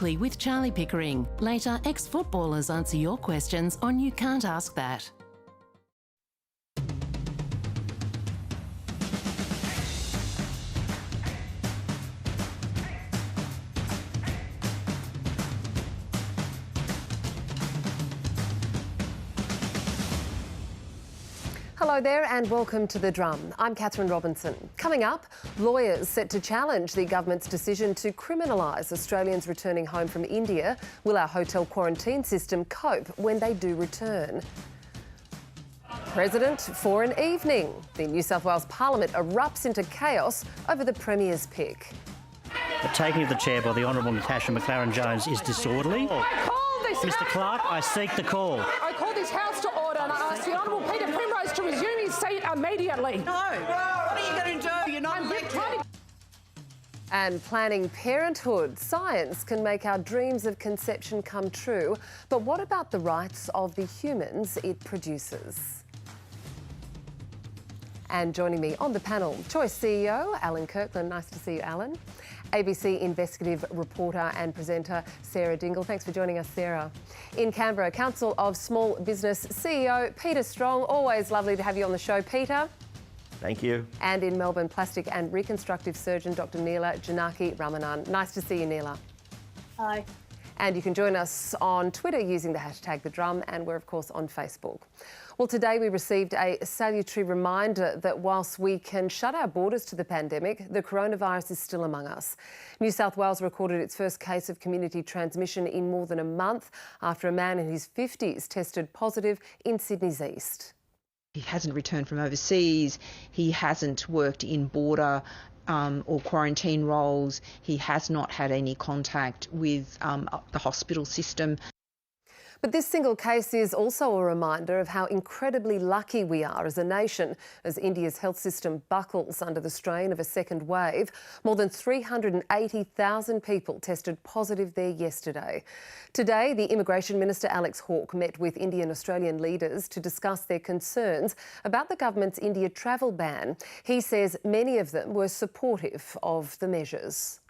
With Charlie Pickering. Later, ex-footballers answer your questions on You Can't Ask That. Hello there and welcome to The Drum. I'm Kathryn Robinson. Coming up, lawyers set to challenge the government's decision to criminalise Australians returning home from India. Will our hotel quarantine system cope when they do return? President for an evening. The New South Wales Parliament erupts into chaos over the Premier's pick. The taking of the chair by the Honourable Natasha McLaren-Jones is disorderly. Mr Clark, I seek the call. I call this House to order and I ask the Honourable Peter Primrose to resume his seat immediately. No, what are you going to do? You're not elected. And planning parenthood. Science can make our dreams of conception come true, but what about the rights of the humans it produces? And joining me on the panel, Choice CEO Alan Kirkland. Nice to see you, Alan. ABC Investigative reporter and presenter Sarah Dingle. Thanks for joining us, Sarah. In Canberra, Council of Small Business CEO Peter Strong. Always lovely to have you on the show, Peter. Thank you. And in Melbourne, plastic and reconstructive surgeon Dr. Neela Janakiramanan. Nice to see you, Neela. Hi. And you can join us on Twitter using the hashtag The Drum, and we're of course on Facebook. Well, today we received a salutary reminder that whilst we can shut our borders to the pandemic, the coronavirus is still among us. New South Wales recorded its first case of community transmission in more than a month after a man in his 50s tested positive in Sydney's east. He hasn't returned from overseas, he hasn't worked in border or quarantine roles, he has not had any contact with the hospital system. But this single case is also a reminder of how incredibly lucky we are as a nation as India's health system buckles under the strain of a second wave. More than 380,000 people tested positive there yesterday. Today, the Immigration Minister Alex Hawke met with Indian Australian leaders to discuss their concerns about the government's India travel ban. He says many of them were supportive of the measures.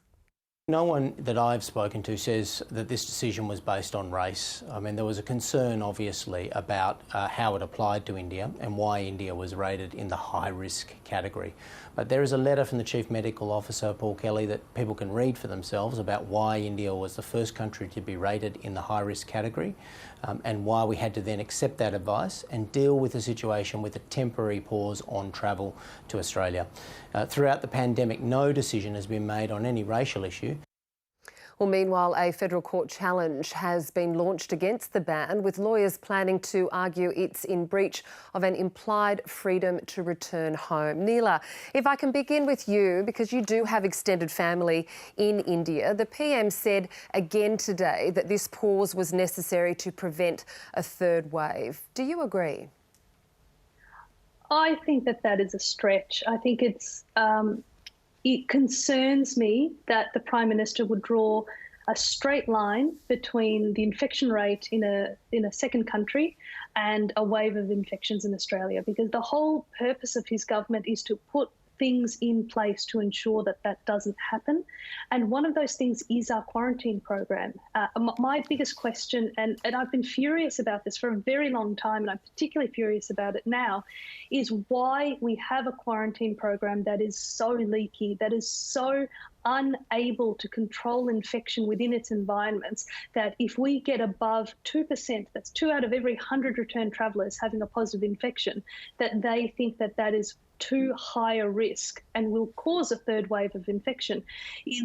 No one that I've spoken to says that this decision was based on race. I mean, there was a concern, obviously, about how it applied to India and why India was rated in the high-risk category. But there is a letter from the Chief Medical Officer, Paul Kelly, that people can read for themselves about why India was the first country to be rated in the high-risk category and why we had to then accept that advice and deal with the situation with a temporary pause on travel to Australia. Throughout the pandemic, no decision has been made on any racial issue. Well, meanwhile, a federal court challenge has been launched against the ban, with lawyers planning to argue it's in breach of an implied freedom to return home. Neela, if I can begin with you, because you do have extended family in India, the PM said again today that this pause was necessary to prevent a third wave. Do you agree? I think that is a stretch. I think it concerns me that the Prime Minister would draw a straight line between the infection rate in a second country and a wave of infections in Australia, because the whole purpose of his government is to put things in place to ensure that doesn't happen. And one of those things is our quarantine program. My biggest question, and I've been furious about this for a very long time, and I'm particularly furious about it now, is why we have a quarantine program that is so leaky, that is so unable to control infection within its environments, that if we get above 2%, that's 2 out of every 100 return travellers having a positive infection, that they think that is too high a risk and will cause a third wave of infection.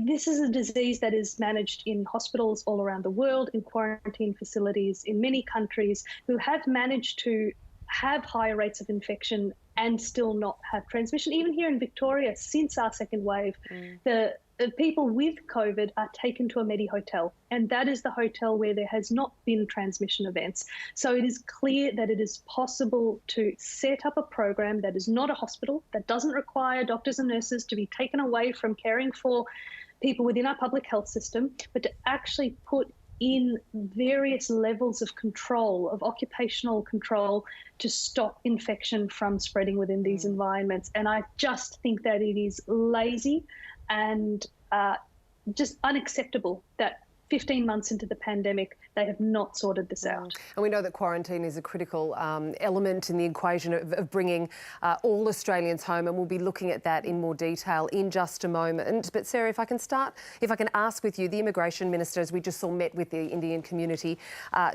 This is a disease that is managed in hospitals all around the world, in quarantine facilities in many countries, who have managed to have higher rates of infection and still not have transmission. Even here in Victoria, since our second wave, the people with COVID are taken to a Medi hotel, and that is the hotel where there has not been transmission events. So it is clear that it is possible to set up a program that is not a hospital, that doesn't require doctors and nurses to be taken away from caring for people within our public health system, but to actually put in various levels of control, of occupational control, to stop infection from spreading within these environments. And I just think that it is lazy and just unacceptable that 15 months into the pandemic, they have not sorted this out. And we know that quarantine is a critical element in the equation of bringing all Australians home, and we'll be looking at that in more detail in just a moment. But Sarah, if I can ask with you, the Immigration Minister, as we just saw, met with the Indian community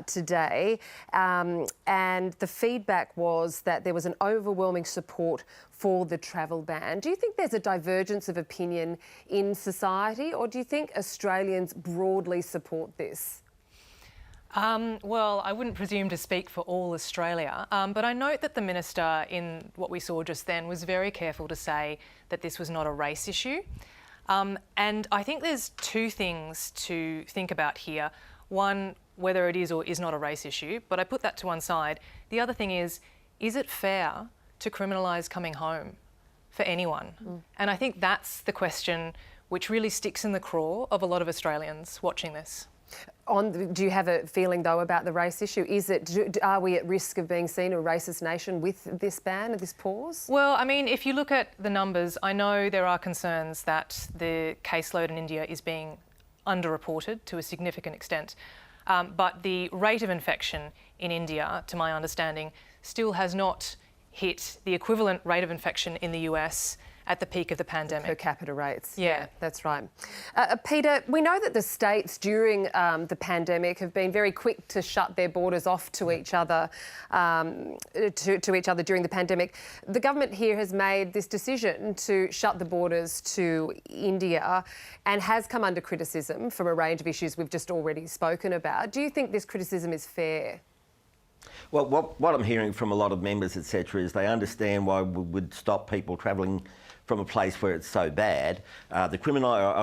today, and the feedback was that there was an overwhelming support for the travel ban. Do you think there's a divergence of opinion in society, or do you think Australians broadly support this? Well, I wouldn't presume to speak for all Australia, but I note that the Minister, in what we saw just then, was very careful to say that this was not a race issue. And I think there's two things to think about here. One, whether it is or is not a race issue, but I put that to one side. The other thing is it fair to criminalise coming home for anyone? And I think that's the question which really sticks in the craw of a lot of Australians watching this. Do you have a feeling, though, about the race issue? Are we at risk of being seen a racist nation with this ban and this pause? Well, I mean, if you look at the numbers, I know there are concerns that the caseload in India is being underreported to a significant extent. But the rate of infection in India, to my understanding, still has not hit the equivalent rate of infection in the US at the peak of the pandemic. Per capita rates. Yeah, that's right. Peter, we know that the states during the pandemic have been very quick to shut their borders off to each other, during the pandemic. The government here has made this decision to shut the borders to India and has come under criticism from a range of issues we've just already spoken about. Do you think this criticism is fair? Well, what I'm hearing from a lot of members, etc., is they understand why we would stop people travelling from a place where it's so bad. I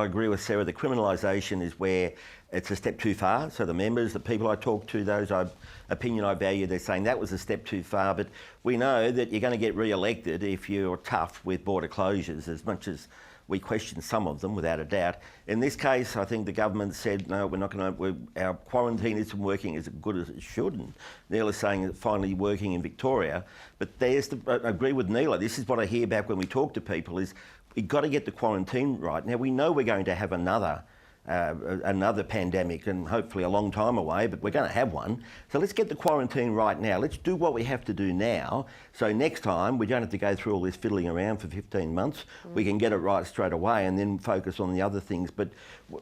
agree with Sarah, the criminalisation is where it's a step too far. So the members, the people I talk to, those opinion I value, they're saying that was a step too far. But we know that you're going to get re-elected if you're tough with border closures, as much as we question some of them, without a doubt. In this case, I think the government said, no, we're not going to, our quarantine isn't working as good as it should. And Neela's saying it's finally working in Victoria. But I agree with Neela, this is what I hear back when we talk to people, is we've got to get the quarantine right. Now, we know we're going to have another pandemic, and hopefully a long time away, but we're going to have one. So let's get the quarantine right now. Let's do what we have to do now. So next time we don't have to go through all this fiddling around for 15 months. We can get it right straight away and then focus on the other things. But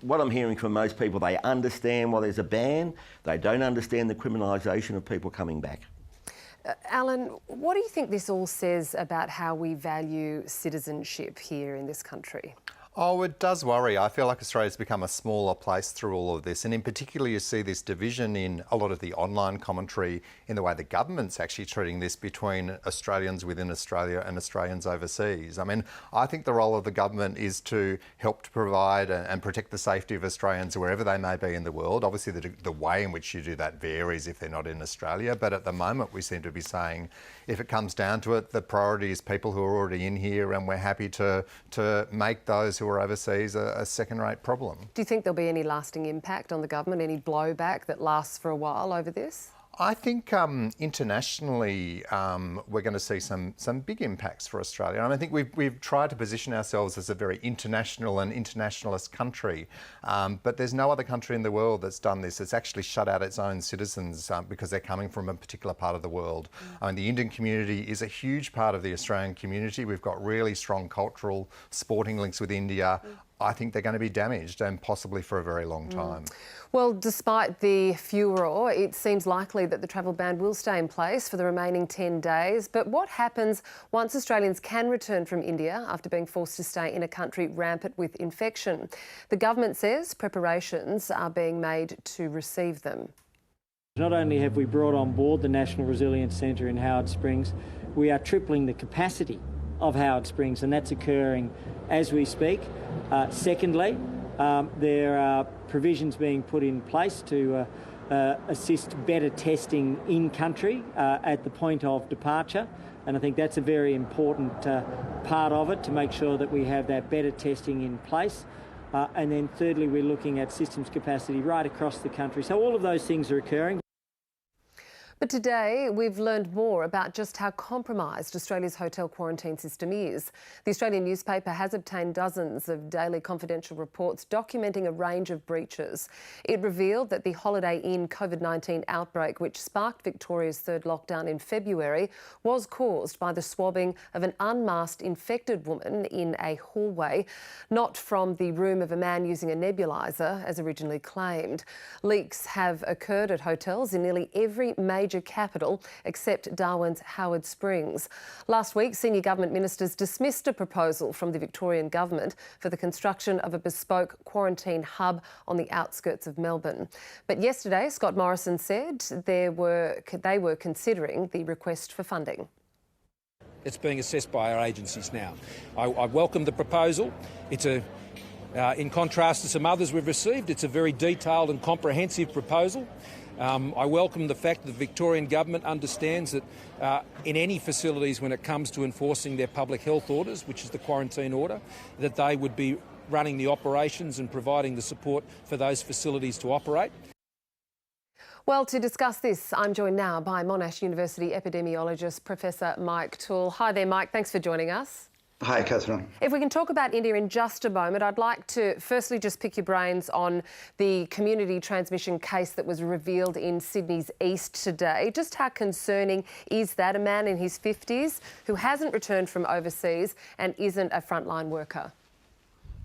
what I'm hearing from most people, they understand why there's a ban. They don't understand the criminalisation of people coming back. Alan, what do you think this all says about how we value citizenship here in this country? Oh, it does worry. I feel like Australia's become a smaller place through all of this. And in particular, you see this division in a lot of the online commentary in the way the government's actually treating this between Australians within Australia and Australians overseas. I mean, I think the role of the government is to help to provide and protect the safety of Australians wherever they may be in the world. Obviously, the way in which you do that varies if they're not in Australia. But at the moment, we seem to be saying, if it comes down to it, the priority is people who are already in here, and we're happy to make those who are overseas a second-rate problem. Do you think there'll be any lasting impact on the government, any blowback that lasts for a while over this? I think internationally we're going to see some big impacts for Australia. And I think we've tried to position ourselves as a very international and internationalist country, but there's no other country in the world that's done this. It's actually shut out its own citizens because they're coming from a particular part of the world. I mean, the Indian community is a huge part of the Australian community. We've got really strong cultural, sporting links with India. I think they're going to be damaged, and possibly for a very long time. Well, despite the furore, it seems likely that the travel ban will stay in place for the remaining 10 days. But what happens once Australians can return from India after being forced to stay in a country rampant with infection? The government says preparations are being made to receive them. Not only have we brought on board the National Resilience Centre in Howard Springs, we are tripling the capacity of Howard Springs, and that's occurring as we speak. Secondly, there are provisions being put in place to assist better testing in country at the point of departure, and I think that's a very important part of it, to make sure that we have that better testing in place. And then thirdly, we're looking at systems capacity right across the country. So all of those things are occurring. But today, we've learned more about just how compromised Australia's hotel quarantine system is. The Australian newspaper has obtained dozens of daily confidential reports documenting a range of breaches. It revealed that the Holiday Inn COVID-19 outbreak, which sparked Victoria's third lockdown in February, was caused by the swabbing of an unmasked infected woman in a hallway, not from the room of a man using a nebuliser, as originally claimed. Leaks have occurred at hotels in nearly every major capital except Darwin's Howard Springs. Last week, senior government ministers dismissed a proposal from the Victorian government for the construction of a bespoke quarantine hub on the outskirts of Melbourne. But yesterday, Scott Morrison said they were considering the request for funding. It's being assessed by our agencies now. I welcome the proposal. It's in contrast to some others we've received, it's a very detailed and comprehensive proposal. I welcome the fact that the Victorian government understands that in any facilities, when it comes to enforcing their public health orders, which is the quarantine order, that they would be running the operations and providing the support for those facilities to operate. Well, to discuss this, I'm joined now by Monash University epidemiologist Professor Mike Toole. Hi there, Mike. Thanks for joining us. Hi, Kathryn. If we can talk about India in just a moment, I'd like to firstly just pick your brains on the community transmission case that was revealed in Sydney's East today. Just how concerning is that? A man in his 50s who hasn't returned from overseas and isn't a frontline worker.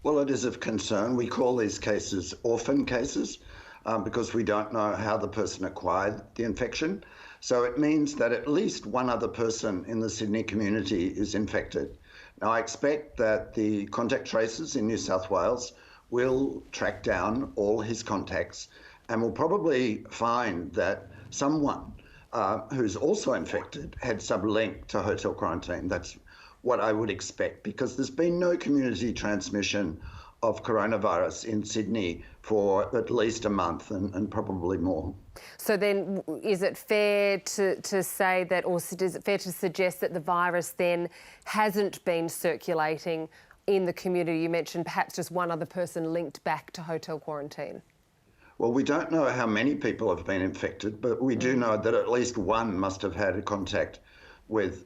Well, it is of concern. We call these cases orphan cases because we don't know how the person acquired the infection. So it means that at least one other person in the Sydney community is infected. Now, I expect that the contact tracers in New South Wales will track down all his contacts and will probably find that someone who's also infected had some link to hotel quarantine. That's what I would expect, because there's been no community transmission of coronavirus in Sydney for at least a month and probably more. So then is it fair to say that, or is it fair to suggest that the virus then hasn't been circulating in the community? You mentioned perhaps just one other person linked back to hotel quarantine. Well, we don't know how many people have been infected, but we do know that at least one must have had a contact with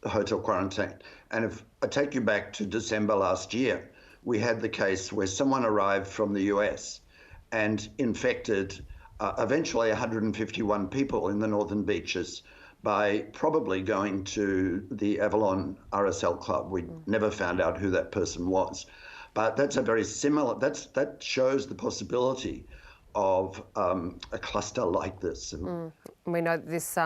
hotel quarantine. And if I take you back to December last year, we had the case where someone arrived from the US and infected eventually 151 people in the Northern Beaches by probably going to the Avalon RSL club. We never found out who that person was. But that's a very similar, that shows the possibility of a cluster like this. We know this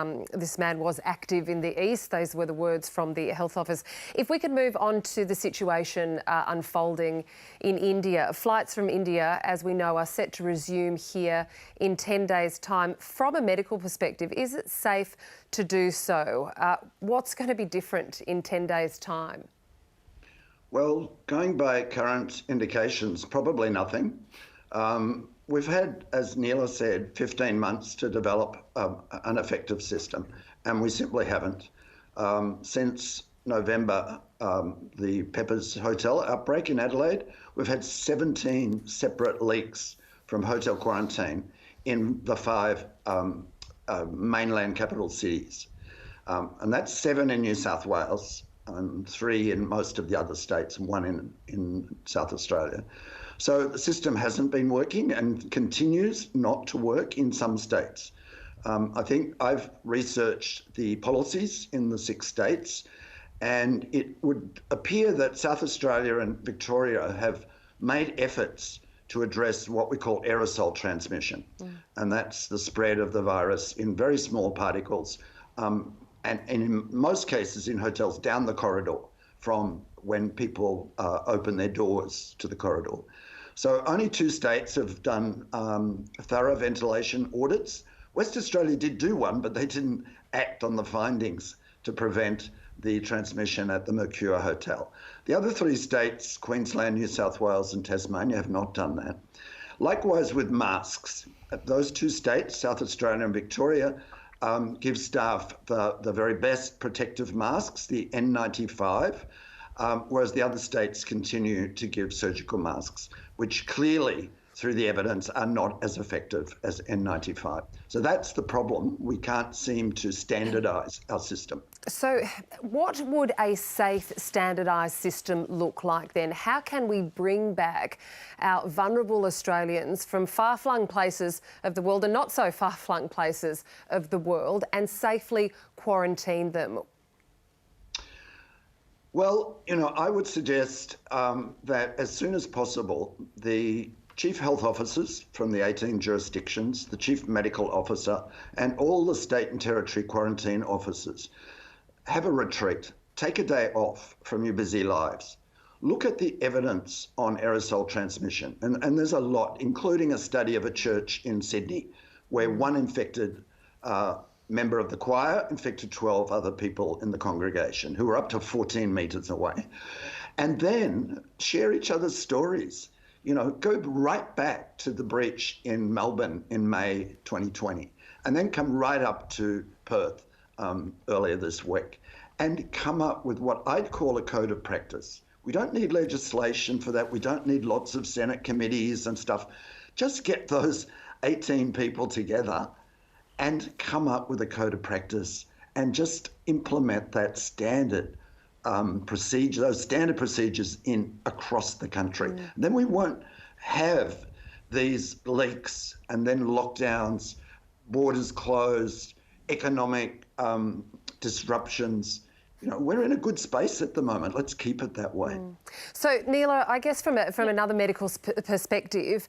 man was active in the East. Those were the words from the Health Office. If we could move on to the situation unfolding in India. Flights from India, as we know, are set to resume here in 10 days' time. From a medical perspective, is it safe to do so? What's going to be different in 10 days' time? Well, going by current indications, probably nothing. We've had, as Neela said, 15 months to develop an effective system, and we simply haven't. Since November, the Peppers Hotel outbreak in Adelaide, we've had 17 separate leaks from hotel quarantine in the 5 mainland capital cities. And that's 7 in New South Wales, and 3 in most of the other states, and 1 in South Australia. So the system hasn't been working and continues not to work in some states. I think I've researched the policies in the 6 states, and it would appear that South Australia and Victoria have made efforts to address what we call aerosol transmission. And that's the spread of the virus in very small particles, and in most cases in hotels down the corridor from when people open their doors to the corridor. So only 2 states have done thorough ventilation audits. West Australia did do one, but they didn't act on the findings to prevent the transmission at the Mercure Hotel. The other 3 states, Queensland, New South Wales and Tasmania, have not done that. Likewise with masks. Those 2 states, South Australia and Victoria, give staff the very best protective masks, the N95, whereas the other states continue to give surgical masks, which clearly through the evidence, are not as effective as N95. So that's the problem. We can't seem to standardise our system. So what would a safe, standardised system look like then? How can we bring back our vulnerable Australians from far-flung places of the world and not so far-flung places of the world and safely quarantine them? Well, I would suggest that as soon as possible, the Chief Health Officers from the 18 jurisdictions, the Chief Medical Officer, and all the state and territory quarantine officers have a retreat. Take a day off from your busy lives. Look at the evidence on aerosol transmission. And there's a lot, including a study of a church in Sydney where one infected member of the choir infected 12 other people in the congregation who were up to 14 metres away. And then share each other's stories. Go right back to the breach in Melbourne in May 2020, and then come right up to Perth earlier this week, and come up with what I'd call a code of practice. We don't need legislation for that. We don't need lots of Senate committees and stuff. Just get those 18 people together and come up with a code of practice and just implement that standard procedure, those standard procedures across the country. Then we won't have these leaks and then lockdowns, borders closed, economic disruptions. We're in a good space at the moment. Let's keep it that way. So, Neela, I guess from another medical perspective,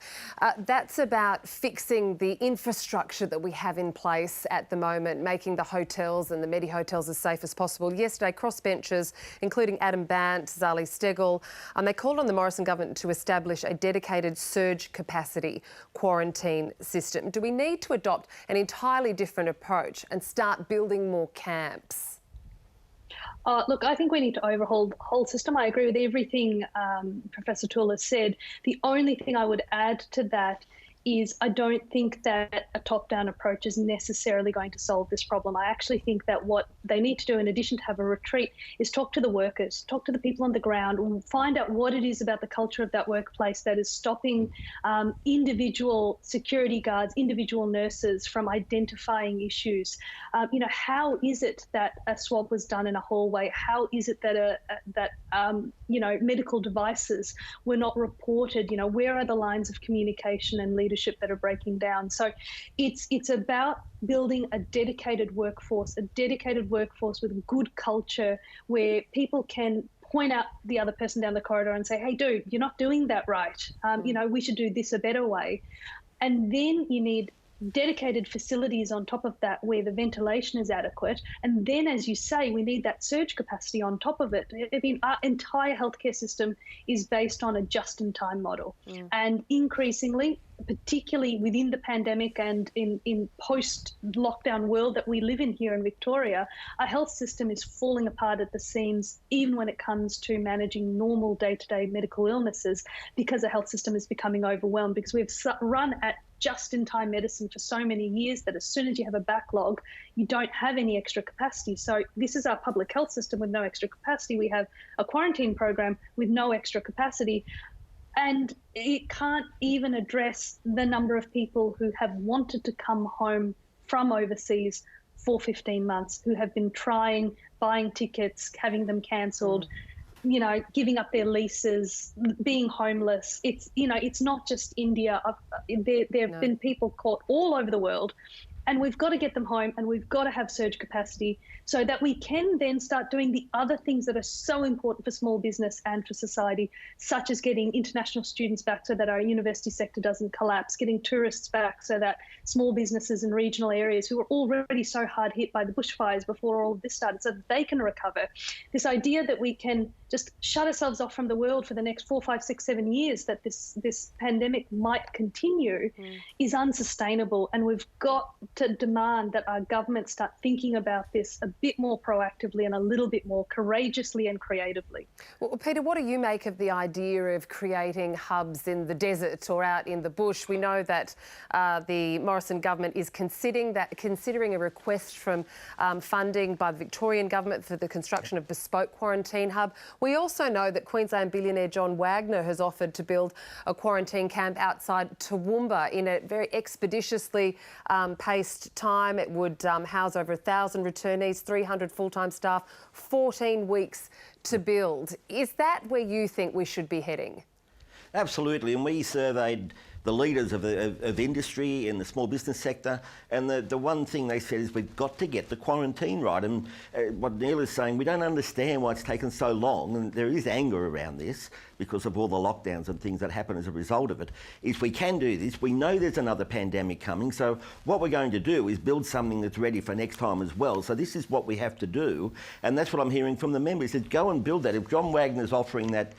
that's about fixing the infrastructure that we have in place at the moment, making the hotels and the medi-hotels as safe as possible. Yesterday, crossbenchers, including Adam Bandt, Zali Steggall, they called on the Morrison government to establish a dedicated surge capacity quarantine system. Do we need to adopt an entirely different approach and start building more camps? Look, I think we need to overhaul the whole system. I agree with everything Professor Toole has said. The only thing I would add to that is I don't think that a top-down approach is necessarily going to solve this problem. I actually think that what they need to do, in addition to have a retreat, is talk to the workers, talk to the people on the ground, and find out what it is about the culture of that workplace that is stopping individual security guards, individual nurses from identifying issues. How is it that a swab was done in a hallway? How is it that medical devices were not reported? Where are the lines of communication and leadership that are breaking down? So it's about building a dedicated workforce with good culture where people can point out the other person down the corridor and say, hey, dude, you're not doing that right. We should do this a better way. And then you need dedicated facilities on top of that where the ventilation is adequate. And then, as you say, we need that surge capacity on top of it. I mean, our entire healthcare system is based on a just-in-time model. And increasingly, particularly within the pandemic and in post-lockdown world that we live in here in Victoria, our health system is falling apart at the seams, even when it comes to managing normal day-to-day medical illnesses, because the health system is becoming overwhelmed, because we've run at just-in-time medicine for so many years that as soon as you have a backlog, you don't have any extra capacity. So this is our public health system with no extra capacity. We have a quarantine program with no extra capacity. And it can't even address the number of people who have wanted to come home from overseas for 15 months, who have been trying, buying tickets, having them cancelled, giving up their leases, being homeless. It's not just India. There have been people caught all over the world. And we've got to get them home, and we've got to have surge capacity so that we can then start doing the other things that are so important for small business and for society, such as getting international students back so that our university sector doesn't collapse, getting tourists back so that small businesses in regional areas who were already so hard hit by the bushfires before all of this started, so that they can recover. This idea that we can just shut ourselves off from the world for the next 4, 5, 6, 7 years, that this pandemic might continue, is unsustainable. And we've got to demand that our government start thinking about this a bit more proactively and a little bit more courageously and creatively. Well, Peter, what do you make of the idea of creating hubs in the desert or out in the bush? We know that the Morrison government is considering a request from funding by the Victorian government for the construction of bespoke quarantine hub. We also know that Queensland billionaire John Wagner has offered to build a quarantine camp outside Toowoomba in a very expeditiously paced time. It would house over 1,000 returnees, 300 full-time staff, 14 weeks to build. Is that where you think we should be heading? Absolutely, and we surveyed the leaders of industry in the small business sector, and the one thing they said is we've got to get the quarantine right. And what Neela is saying, we don't understand why it's taken so long, and there is anger around this because of all the lockdowns and things that happen as a result of it, is we can do this. We know there's another pandemic coming, so what we're going to do is build something that's ready for next time as well. So this is what we have to do, and that's what I'm hearing from the members, is go and build that. If John Wagner's offering that,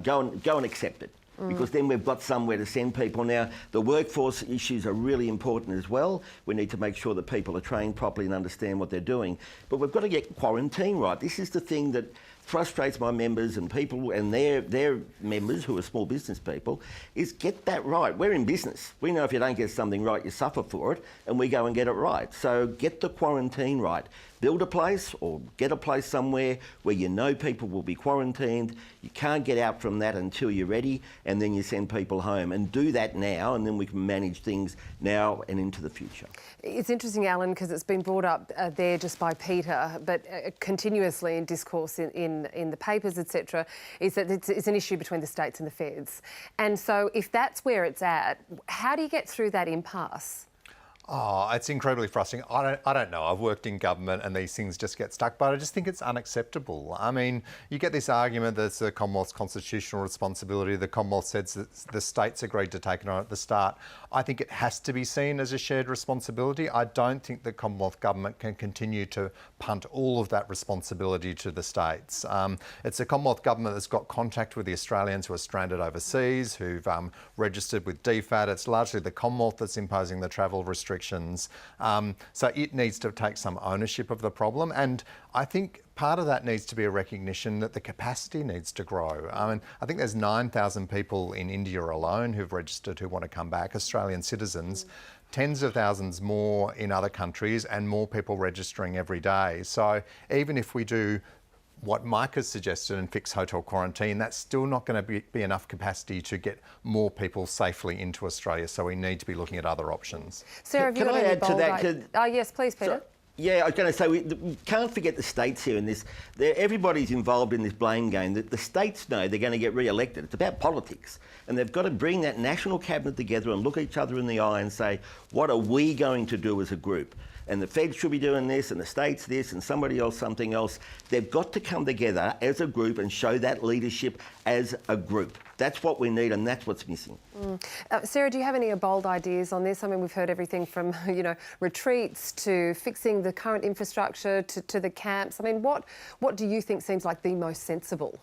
go and accept it. Because then we've got somewhere to send people. Now, the workforce issues are really important as well. We need to make sure that people are trained properly and understand what they're doing. But we've got to get quarantine right. This is the thing that frustrates my members and people and their members who are small business people, is get that right. We're in business. We know if you don't get something right, you suffer for it, and we go and get it right. So get the quarantine right. Build a place or get a place somewhere where you know people will be quarantined. You can't get out from that until you're ready, and then you send people home. And do that now, and then we can manage things now and into the future. It's interesting, Alan, because it's been brought up there just by Peter, but continuously in discourse in the papers, etc., is that it's an issue between the states and the feds. And so if that's where it's at, how do you get through that impasse? Oh, it's incredibly frustrating. I don't know. I've worked in government and these things just get stuck, but I just think it's unacceptable. I mean, you get this argument that it's the Commonwealth's constitutional responsibility. The Commonwealth says that the states agreed to take it on at the start. I think it has to be seen as a shared responsibility. I don't think the Commonwealth government can continue to punt all of that responsibility to the states. It's the Commonwealth government that's got contact with the Australians who are stranded overseas, who've registered with DFAT. It's largely the Commonwealth that's imposing the travel restrictions. So it needs to take some ownership of the problem, and I think part of that needs to be a recognition that the capacity needs to grow. I mean, I think there's 9,000 people in India alone who've registered who want to come back, Australian citizens, tens of thousands more in other countries, and more people registering every day. So even if we do what Mike has suggested and fix hotel quarantine, that's still not going to be enough capacity to get more people safely into Australia. So we need to be looking at other options. Sarah, have you got any bold ideas? Yes, please, Peter. Yeah, I was going to say, we can't forget the states here in this. Everybody's involved in this blame game. The states know they're going to get re-elected. It's about politics. And they've got to bring that national cabinet together and look each other in the eye and say, what are we going to do as a group? And the feds should be doing this, and the states this, and somebody else something else. They've got to come together as a group and show that leadership as a group. That's what we need, and that's what's missing. Sarah, do you have any bold ideas on this? I mean, we've heard everything from, retreats to fixing the current infrastructure to the camps. I mean, what do you think seems like the most sensible?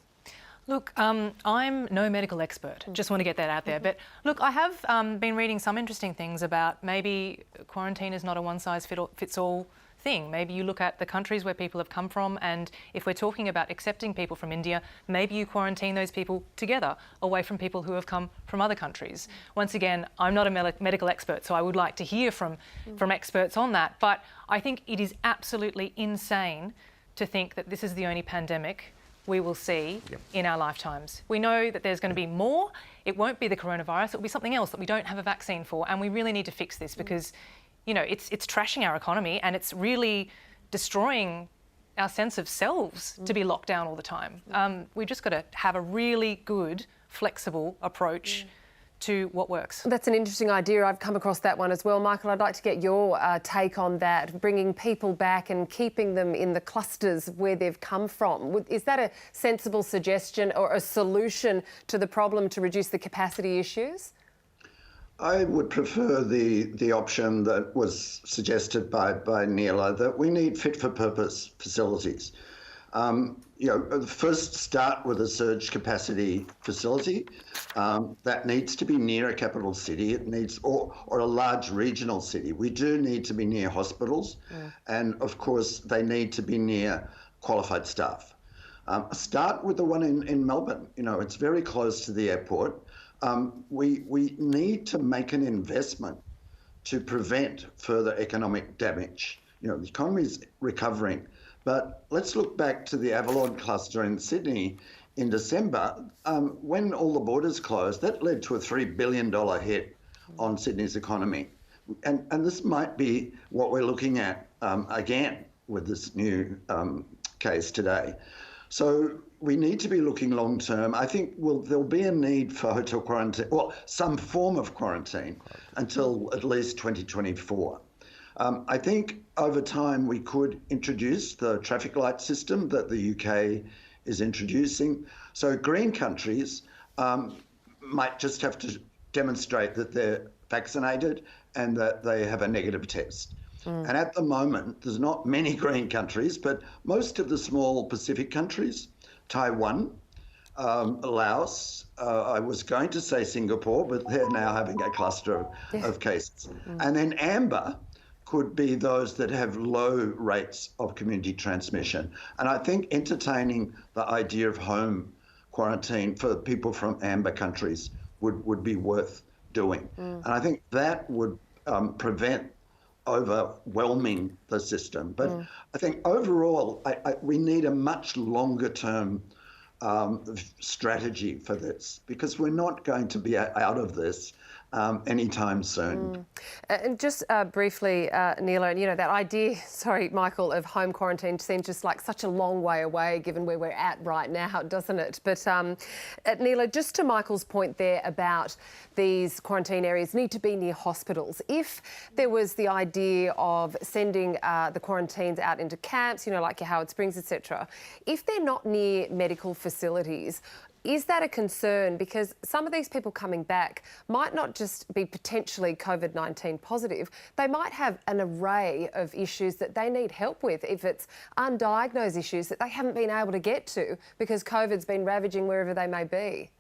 Look, I'm no medical expert, just want to get that out there. But look, I have been reading some interesting things about maybe quarantine is not a one-size-fits-all thing. Maybe you look at the countries where people have come from, and if we're talking about accepting people from India, maybe you quarantine those people together, away from people who have come from other countries. Once again, I'm not a medical expert, so I would like to hear from experts on that. But I think it is absolutely insane to think that this is the only pandemic we will see in our lifetimes. We know that there's going to be more. It won't be the coronavirus. It'll be something else that we don't have a vaccine for, and we really need to fix this because, it's trashing our economy, and it's really destroying our sense of selves to be locked down all the time. We've just got to have a really good, flexible approach to what works. That's an interesting idea. I've come across that one as well. Michael, I'd like to get your take on that, bringing people back and keeping them in the clusters where they've come from. Is that a sensible suggestion or a solution to the problem to reduce the capacity issues? I would prefer the option that was suggested by Neela, that we need fit-for-purpose facilities. First start with a surge capacity facility that needs to be near a capital city. It needs, or a large regional city. We do need to be near hospitals, and of course they need to be near qualified staff. Start with the one in Melbourne. It's very close to the airport. We need to make an investment to prevent further economic damage. The economy is recovering, But let's look back to the Avalon cluster in Sydney in December. When all the borders closed, that led to a $3 billion hit on Sydney's economy. And this might be what we're looking at again with this new case today. So we need to be looking long term. I think there'll be a need for hotel quarantine, or some form of quarantine, until at least 2024. I think over time we could introduce the traffic light system that the UK is introducing. So green countries might just have to demonstrate that they're vaccinated and that they have a negative test. And at the moment, there's not many green countries, but most of the small Pacific countries, Taiwan, Laos, I was going to say Singapore, but they're now having a cluster of cases. And then amber could be those that have low rates of community transmission. And I think entertaining the idea of home quarantine for people from amber countries would be worth doing. And I think that would prevent overwhelming the system. But I think overall, we need a much longer term strategy for this, because we're not going to be out of this anytime soon. And just briefly, Neela, you know, that idea, sorry, Michael, of home quarantine seems just like such a long way away given where we're at right now, doesn't it? But Neela, just to Michael's point there about these quarantine areas need to be near hospitals. If there was the idea of sending the quarantines out into camps, you know, like your Howard Springs, etc., if they're not near medical facilities, is that a concern? Because some of these people coming back might not just be potentially COVID-19 positive, they might have an array of issues that they need help with if it's undiagnosed issues that they haven't been able to get to because COVID's been ravaging wherever they may be.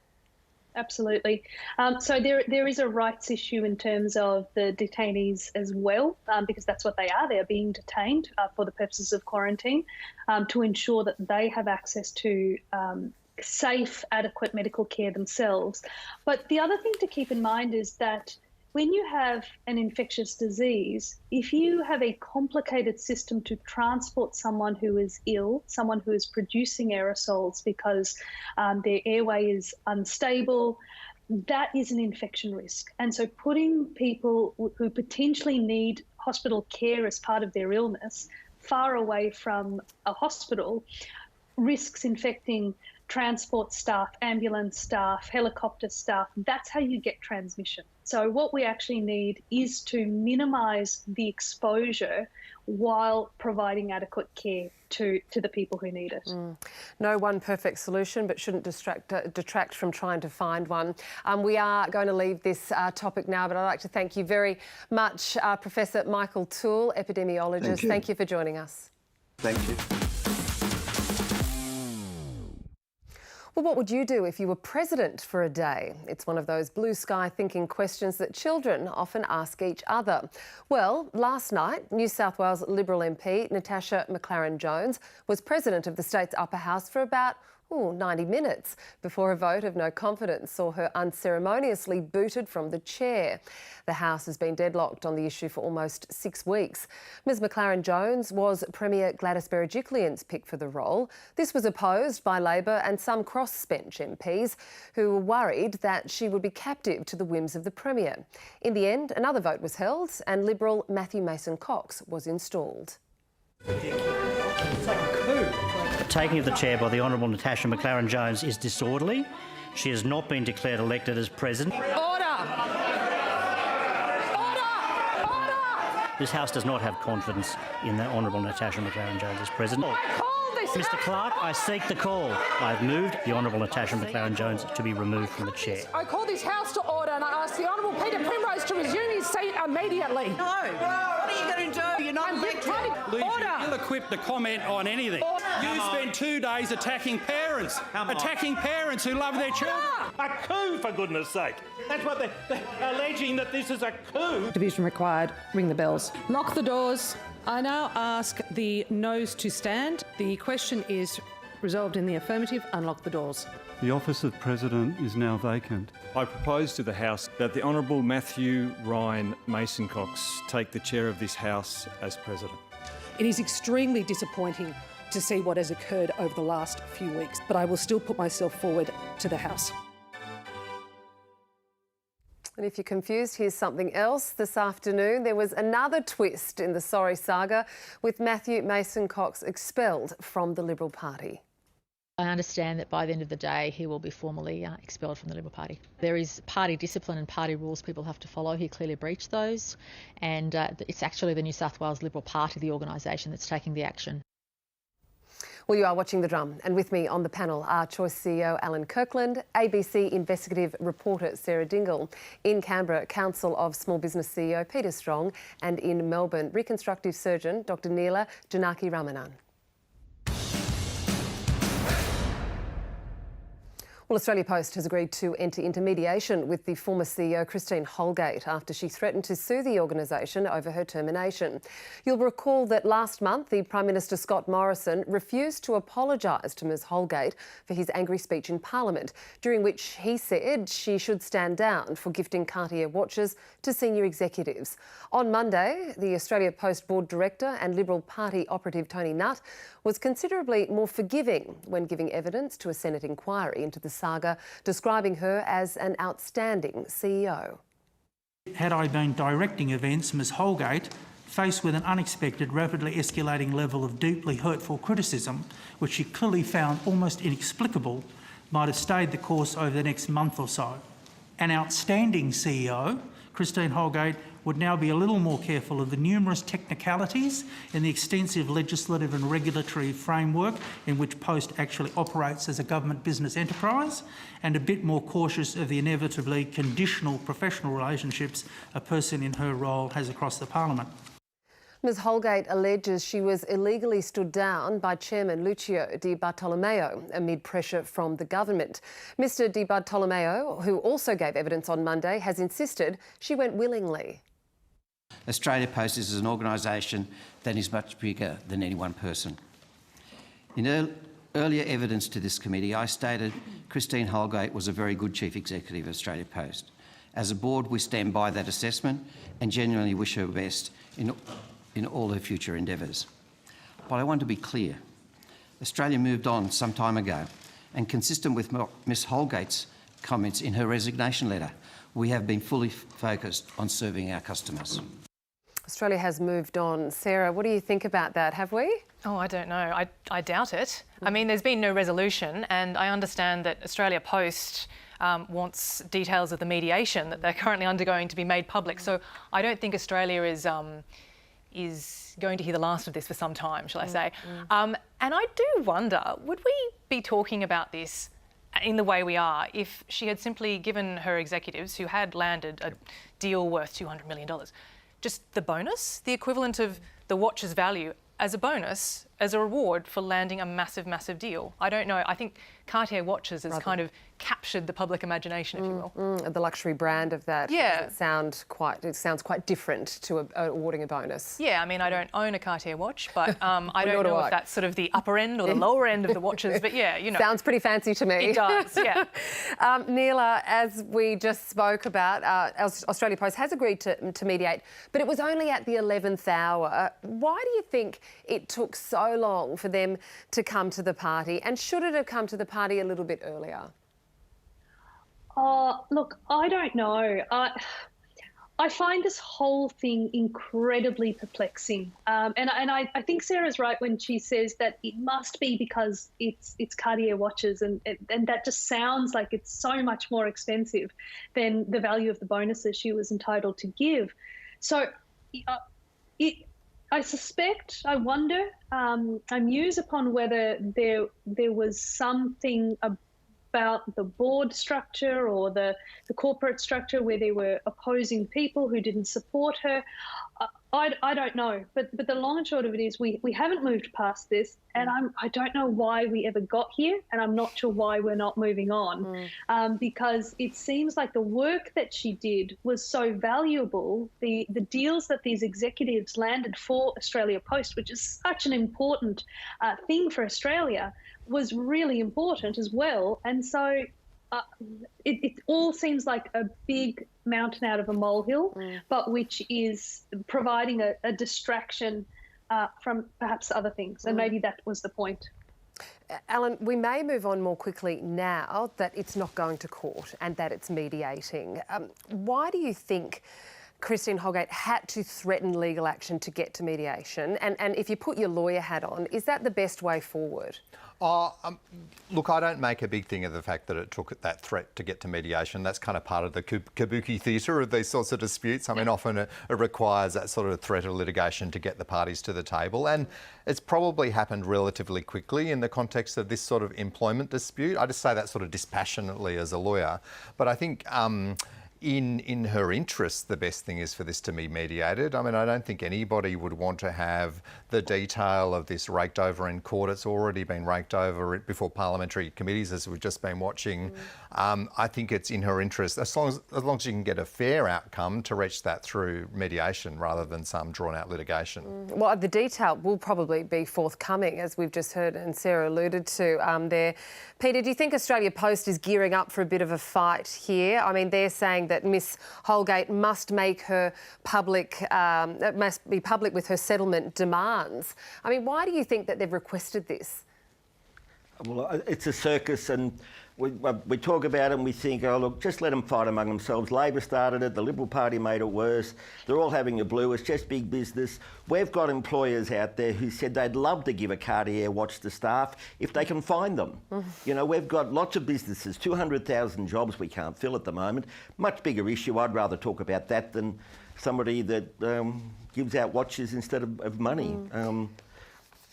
Absolutely. So there is a rights issue in terms of the detainees as well, because that's what they are. They are being detained for the purposes of quarantine to ensure that they have access to safe, adequate medical care themselves. But the other thing to keep in mind is that when you have an infectious disease, if you have a complicated system to transport someone who is ill, someone who is producing aerosols because their airway is unstable, that is an infection risk. And so putting people who potentially need hospital care as part of their illness far away from a hospital risks infecting transport staff, ambulance staff, helicopter staff. That's how you get transmission. So what we actually need is to minimise the exposure while providing adequate care to the people who need it. No one perfect solution, but shouldn't detract from trying to find one. We are going to leave this topic now, but I'd like to thank you very much, Professor Michael Toole, epidemiologist. Thank you for joining us. Thank you. Well, what would you do if you were president for a day? It's one of those blue sky thinking questions that children often ask each other. Well, last night, New South Wales Liberal MP Natasha McLaren-Jones was president of the state's upper house for about 90 minutes before a vote of no confidence saw her unceremoniously booted from the chair. The House has been deadlocked on the issue for almost 6 weeks. Ms McLaren-Jones was Premier Gladys Berejiklian's pick for the role. This was opposed by Labor and some crossbench MPs who were worried that she would be captive to the whims of the Premier. In the end, another vote was held and Liberal Matthew Mason-Cox was installed. It's like a coup. The taking of the chair by the Honourable Natasha McLaren-Jones is disorderly. She has not been declared elected as president. Order! Order! Order! This House does not have confidence in the Honourable Natasha McLaren-Jones as president. Mr Clark, I seek the call. I have moved the Honourable Natasha McLaren-Jones to be removed from the chair. I call this House to order and I ask the Honourable Peter Primrose to resume his seat immediately. No. What are you going to do? You're not elected. Order! You're ill-equipped to comment on anything. You spent 2 days attacking parents. Attacking parents who love their children. A coup, for goodness sake. That's what they're alleging, that this is a coup. Division required. Ring the bells. Lock the doors. I now ask the noes to stand. The question is resolved in the affirmative. Unlock the doors. The office of President is now vacant. I propose to the House that the Honourable Matthew Ryan Mason-Cox take the chair of this House as President. It is extremely disappointing to see what has occurred over the last few weeks. But I will still put myself forward to the House. And if you're confused, here's something else. This afternoon, there was another twist in the Sorry saga, with Matthew Mason Cox expelled from the Liberal Party. I understand that by the end of the day he will be formally expelled from the Liberal Party. There is party discipline and party rules people have to follow. He clearly breached those, and it's actually the New South Wales Liberal Party, the organisation, that's taking the action. Well, you are watching The Drum, and with me on the panel are Choice CEO Alan Kirkland, ABC Investigative reporter Sarah Dingle, in Canberra, Council of Small Business CEO Peter Strong, and in Melbourne, reconstructive surgeon Dr Neela Janakiramanan. Well, Australia Post has agreed to enter into mediation with the former CEO Christine Holgate after she threatened to sue the organisation over her termination. You'll recall that last month the Prime Minister Scott Morrison refused to apologise to Ms Holgate for his angry speech in Parliament, during which he said she should stand down for gifting Cartier watches to senior executives. On Monday, the Australia Post Board Director and Liberal Party operative Tony Nutt was considerably more forgiving when giving evidence to a Senate inquiry into the saga, describing her as an outstanding CEO. Had I been directing events, Ms Holgate, faced with an unexpected, rapidly escalating level of deeply hurtful criticism, which she clearly found almost inexplicable, might have stayed the course over the next month or so. An outstanding CEO, Christine Holgate, would now be a little more careful of the numerous technicalities in the extensive legislative and regulatory framework in which Post actually operates as a government business enterprise, and a bit more cautious of the inevitably conditional professional relationships a person in her role has across the Parliament. Ms Holgate alleges she was illegally stood down by Chairman Lucio Di Bartolomeo amid pressure from the government. Mr Di Bartolomeo, who also gave evidence on Monday, has insisted she went willingly. Australia Post is an organisation that is much bigger than any one person. In earlier evidence to this committee, I stated Christine Holgate was a very good Chief Executive of Australia Post. As a board, we stand by that assessment and genuinely wish her best in all her future endeavours. But I want to be clear. Australia moved on some time ago, and consistent with Ms Holgate's comments in her resignation letter, we have been fully focused on serving our customers. Australia has moved on. Sarah, what do you think about that? Have we? Oh, I don't know. I doubt it. I mean, there's been no resolution, and I understand that Australia Post wants details of the mediation that they're currently undergoing to be made public. So I don't think Australia is going to hear the last of this for some time, shall I say. And I do wonder, would we be talking about this in the way we are if she had simply given her executives, who had landed a deal worth $200 million, just the bonus, the equivalent of the watch's value as a bonus, as a reward for landing a massive, massive deal? I don't know. I think Cartier watches has kind of captured the public imagination, if you will. The luxury brand of that. Yeah. It sounds quite different to awarding a bonus. Yeah, I mean, I don't own a Cartier watch, but I don't know if that's sort of the upper end or the lower end of the watches. But yeah, you know. Sounds pretty fancy to me. It does, yeah. Neela, as we just spoke about, Australia Post has agreed to mediate, but it was only at the 11th hour. Why do you think it took so long for them to come to the party, and should it have come to the party a little bit earlier? Look, I don't know. I find this whole thing incredibly perplexing, and I think Sarah's right when she says that it must be because it's Cartier watches, and that just sounds like it's so much more expensive than the value of the bonuses she was entitled to give. So I suspect, I wonder, I muse upon whether there was something about the board structure or the corporate structure where there were opposing people who didn't support her. I don't know, but the long and short of it is we haven't moved past this, and I don't know why we ever got here, and I'm not sure why we're not moving on, because it seems like the work that she did was so valuable. The deals that these executives landed for Australia Post, which is such an important thing for Australia, was really important as well. And so it all seems like a big mountain out of a molehill, but which is providing a distraction from perhaps other things, and maybe that was the point. Alan, we may move on more quickly now that it's not going to court and that it's mediating. Why do you think Christine Holgate had to threaten legal action to get to mediation? And if you put your lawyer hat on, is that the best way forward? Look, I don't make a big thing of the fact that it took that threat to get to mediation. That's kind of part of the kabuki theatre of these sorts of disputes. I mean, often it requires that sort of threat of litigation to get the parties to the table. And it's probably happened relatively quickly in the context of this sort of employment dispute. I just say that sort of dispassionately as a lawyer. But I think in her interest, the best thing is for this to be mediated. I mean, I don't think anybody would want to have the detail of this raked over in court. It's already been raked over before parliamentary committees, as we've just been watching. I think it's in her interest, as long as you can get a fair outcome, to reach that through mediation rather than some drawn-out litigation. Well, the detail will probably be forthcoming, as we've just heard and Sarah alluded to there. Peter, do you think Australia Post is gearing up for a bit of a fight here? I mean, they're saying that Miss Holgate must make her public, must be public with her settlement demands. I mean, why do you think that they've requested this? Well, it's a circus, and we talk about it and we think, oh, look, just let them fight among themselves. Labor started it, the Liberal Party made it worse. They're all having a blue, it's just big business. We've got employers out there who said they'd love to give a Cartier watch to staff if they can find them. You know, we've got lots of businesses, 200,000 jobs we can't fill at the moment. Much bigger issue. I'd rather talk about that than somebody that gives out watches instead of money.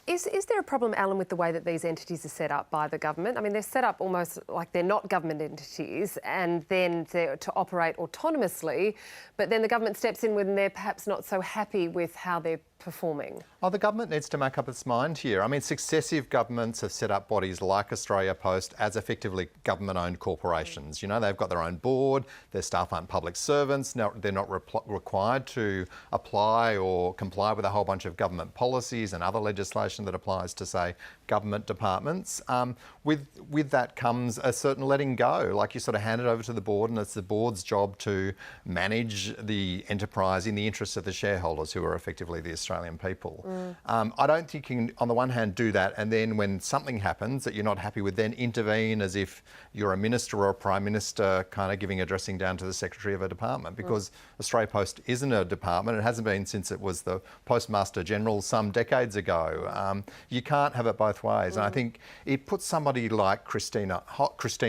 Is there a problem, Alan, with the way that these entities are set up by the government? I mean, they're set up almost like they're not government entities and then they're to operate autonomously, but then the government steps in when they're perhaps not so happy with how they're performing? Oh, the government needs to make up its mind here. I mean, successive governments have set up bodies like Australia Post as effectively government-owned corporations. You know, they've got their own board, their staff aren't public servants, they're not required to apply or comply with a whole bunch of government policies and other legislation that applies to, say, government departments. With that comes a certain letting go. Like, you sort of hand it over to the board and it's the board's job to manage the enterprise in the interests of the shareholders, who are effectively the Australian people. I don't think you can, on the one hand, do that and then when something happens that you're not happy with, then intervene as if you're a minister or a prime minister kind of giving a dressing down to the secretary of a department, because Australia Post isn't a department. It hasn't been since it was the Postmaster General some decades ago. You can't have it both ways. And I think it puts somebody like Christine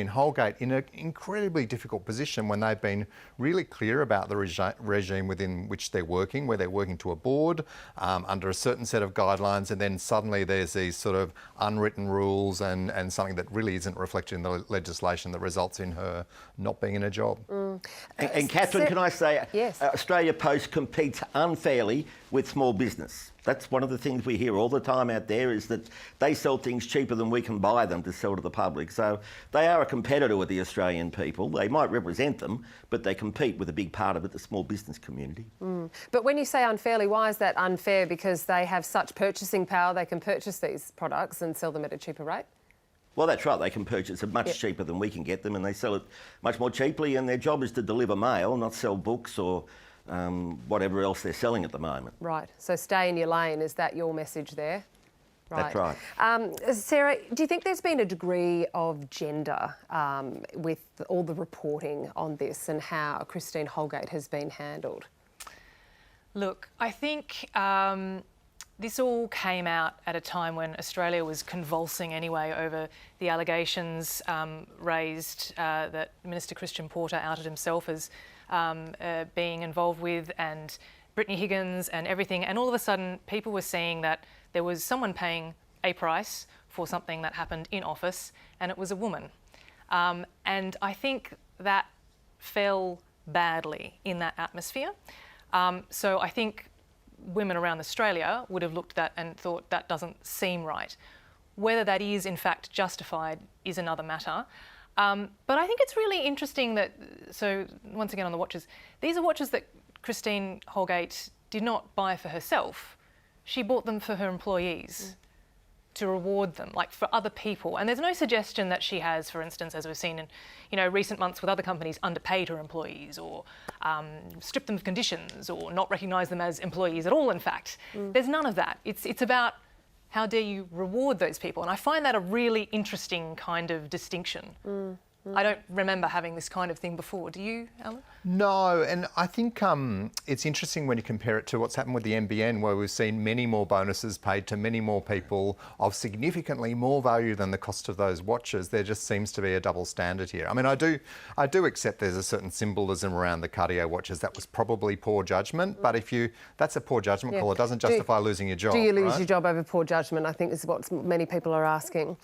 Holgate in an incredibly difficult position when they've been really clear about the regime within which they're working, where they're working to a board under a certain set of guidelines, and then suddenly there's these sort of unwritten rules and something that really isn't reflected in the legislation that results in her not being in a job. And Kathryn, can I say, yes, Australia Post competes unfairly with small business. That's one of the things we hear all the time out there, is that they sell things cheaper than we can buy them to sell to the public. So they are a competitor with the Australian people. They might represent them, but they compete with a big part of it, the small business community. But when you say unfairly, why is that unfair? Because they have such purchasing power, they can purchase these products and sell them at a cheaper rate? Well, that's right. They can purchase it much cheaper than we can get them, and they sell it much more cheaply, and their job is to deliver mail, not sell books or whatever else they're selling at the moment. Right. So stay in your lane. Is that your message there? Right. That's right. Sarah, do you think there's been a degree of gender with all the reporting on this and how Christine Holgate has been handled? Look, I think this all came out at a time when Australia was convulsing anyway over the allegations raised that Minister Christian Porter outed himself as being involved with, and Brittany Higgins and everything. And all of a sudden, people were seeing that there was someone paying a price for something that happened in office, and it was a woman. And I think that fell badly in that atmosphere. So I think women around Australia would have looked at that and thought that doesn't seem right. Whether that is in fact justified is another matter. But I think it's really interesting that, so once again on the watches, these are watches that Christine Holgate did not buy for herself. She bought them for her employees. to reward them, like for other people. And there's no suggestion that she has, for instance, as we've seen in recent months with other companies, underpaid her employees or stripped them of conditions or not recognised them as employees at all, in fact. There's none of that. It's about how dare you reward those people. And I find that a really interesting kind of distinction. I don't remember having this kind of thing before. Do you, Alan? No, and I think it's interesting when you compare it to what's happened with the NBN, where we've seen many more bonuses paid to many more people of significantly more value than the cost of those watches. There just seems to be a double standard here. I mean, I do accept there's a certain symbolism around the Cartier watches. That was probably poor judgment, but that's a poor judgment call. It doesn't justify losing your job. Do you lose right? your job over poor judgment? I think is what many people are asking.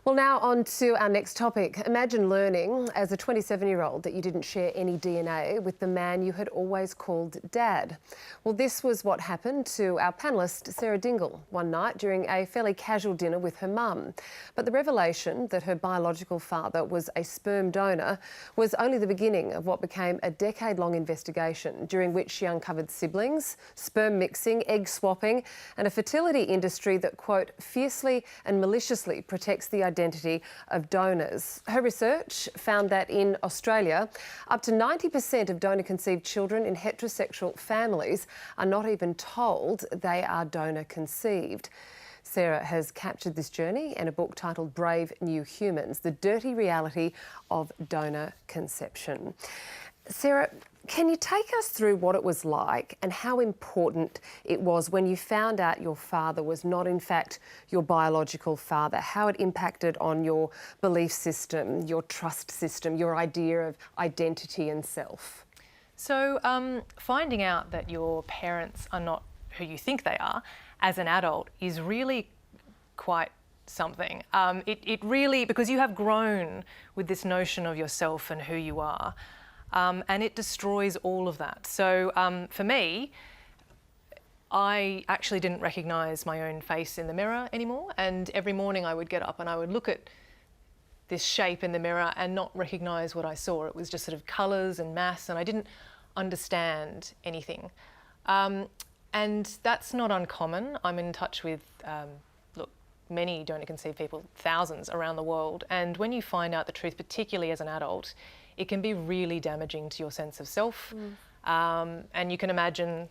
Well, now on to our next topic. Imagine learning as a 27-year-old that you didn't share any DNA with the man you had always called Dad. Well, this was what happened to our panellist, Sarah Dingle, one night during a fairly casual dinner with her mum. But the revelation that her biological father was a sperm donor was only the beginning of what became a decade-long investigation during which she uncovered siblings, sperm mixing, egg swapping, and a fertility industry that, quote, fiercely and maliciously protects the identity of donors. Her research found that in Australia, up to 90% of donor-conceived children in heterosexual families are not even told they are donor-conceived. Sarah has captured this journey in a book titled Brave New Humans, The Dirty Reality of Donor Conception. Sarah, can you take us through what it was like and how important it was when you found out your father was not in fact your biological father, how it impacted on your belief system, your trust system, your idea of identity and self? So finding out that your parents are not who you think they are as an adult is really quite something. It really, because you have grown with this notion of yourself and who you are, and it destroys all of that. So for me, I actually didn't recognise my own face in the mirror anymore, and every morning I would get up and I would look at this shape in the mirror and not recognise what I saw. It was just sort of colours and mass, and I didn't understand anything. And that's not uncommon. I'm in touch with, many donor-conceived people, thousands around the world, and when you find out the truth, particularly as an adult, it can be really damaging to your sense of self. And you can imagine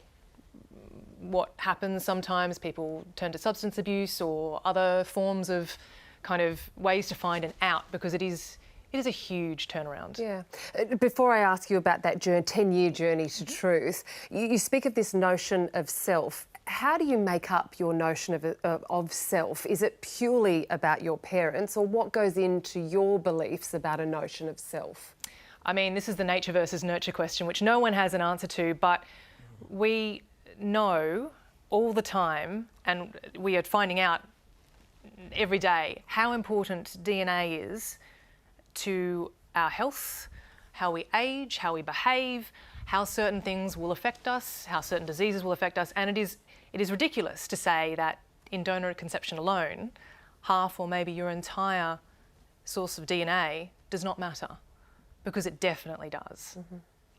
what happens sometimes. People turn to substance abuse or other forms of kind of ways to find an out, because it is a huge turnaround. Yeah. Before I ask you about that 10-year journey to truth, you speak of this notion of self. How do you make up your notion of self? Is it purely about your parents, or what goes into your beliefs about a notion of self? I mean, this is the nature versus nurture question, which no one has an answer to, but we know all the time, and we are finding out every day, how important DNA is to our health, how we age, how we behave, how certain things will affect us, how certain diseases will affect us. And it is ridiculous to say that in donor conception alone, half or maybe your entire source of DNA does not matter, because it definitely does.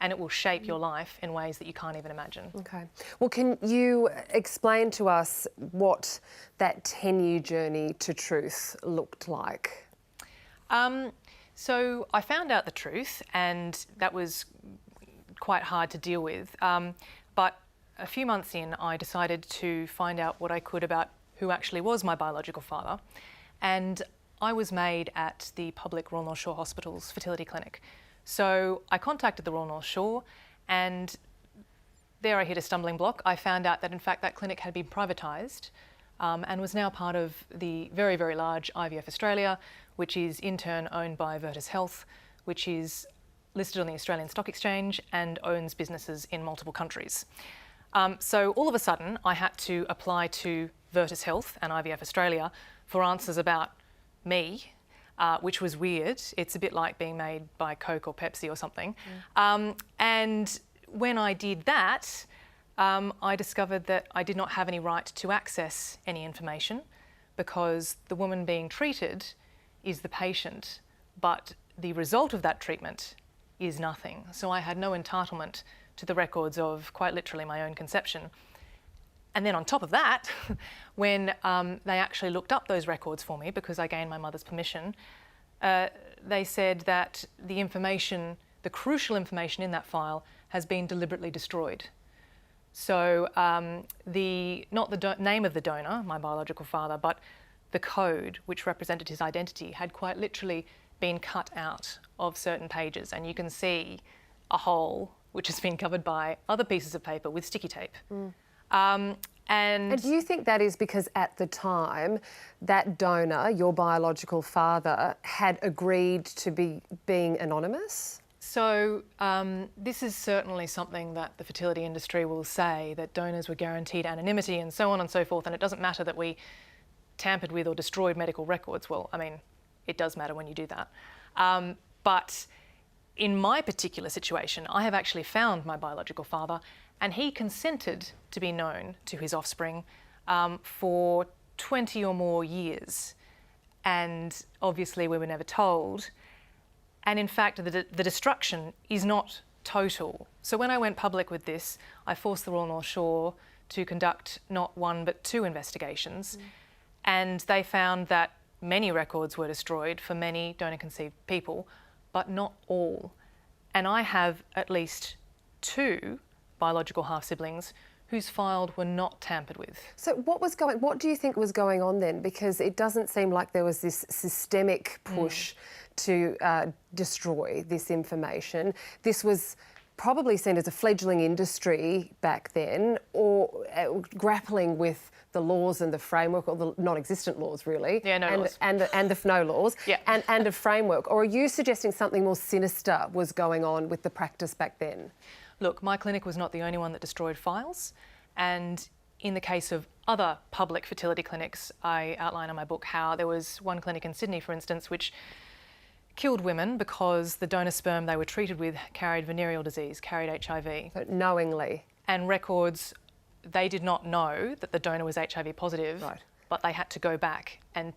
And it will shape your life in ways that you can't even imagine. Okay. Well, can you explain to us what that 10-year journey to truth looked like? So I found out the truth, and that was quite hard to deal with. But a few months in, I decided to find out what I could about who actually was my biological father. And I was made at the public Royal North Shore Hospital's fertility clinic. So I contacted the Royal North Shore, and there I hit a stumbling block. I found out that in fact that clinic had been privatised and was now part of the very, very large IVF Australia, which is in turn owned by Virtus Health, which is listed on the Australian Stock Exchange and owns businesses in multiple countries. So all of a sudden I had to apply to Virtus Health and IVF Australia for answers about me, which was weird. It's a bit like being made by Coke or Pepsi or something. And when I did that, I discovered that I did not have any right to access any information, because the woman being treated is the patient, but the result of that treatment is nothing. So I had no entitlement to the records of, quite literally, my own conception. And then on top of that, when they actually looked up those records for me, because I gained my mother's permission, they said that the information, the crucial information in that file, has been deliberately destroyed. So not the name of the donor, my biological father, but the code which represented his identity had quite literally been cut out of certain pages, and you can see a hole which has been covered by other pieces of paper with sticky tape. And do you think that is because at the time that donor, your biological father, had agreed to being anonymous? So this is certainly something that the fertility industry will say, that donors were guaranteed anonymity and so on and so forth, and it doesn't matter that we tampered with or destroyed medical records. Well, I mean, it does matter when you do that. But in my particular situation, I have actually found my biological father, and he consented to be known to his offspring for 20 or more years. And obviously we were never told. And in fact, the destruction is not total. So when I went public with this, I forced the Royal North Shore to conduct not one but 2 investigations. And they found that many records were destroyed for many donor-conceived people, but not all. And I have at least 2 biological half-siblings whose files were not tampered with. So what do you think was going on then? Because it doesn't seem like there was this systemic push to destroy this information. This was probably seen as a fledgling industry back then, or grappling with the laws and the framework, or the non-existent laws really, laws. and the no laws, and a framework. Or are you suggesting something more sinister was going on with the practice back then? Look, my clinic was not the only one that destroyed files, and in the case of other public fertility clinics, I outline in my book how there was one clinic in Sydney, for instance, which killed women because the donor sperm they were treated with carried venereal disease, carried HIV. So knowingly. And records, they did not know that the donor was HIV positive, but they had to go back and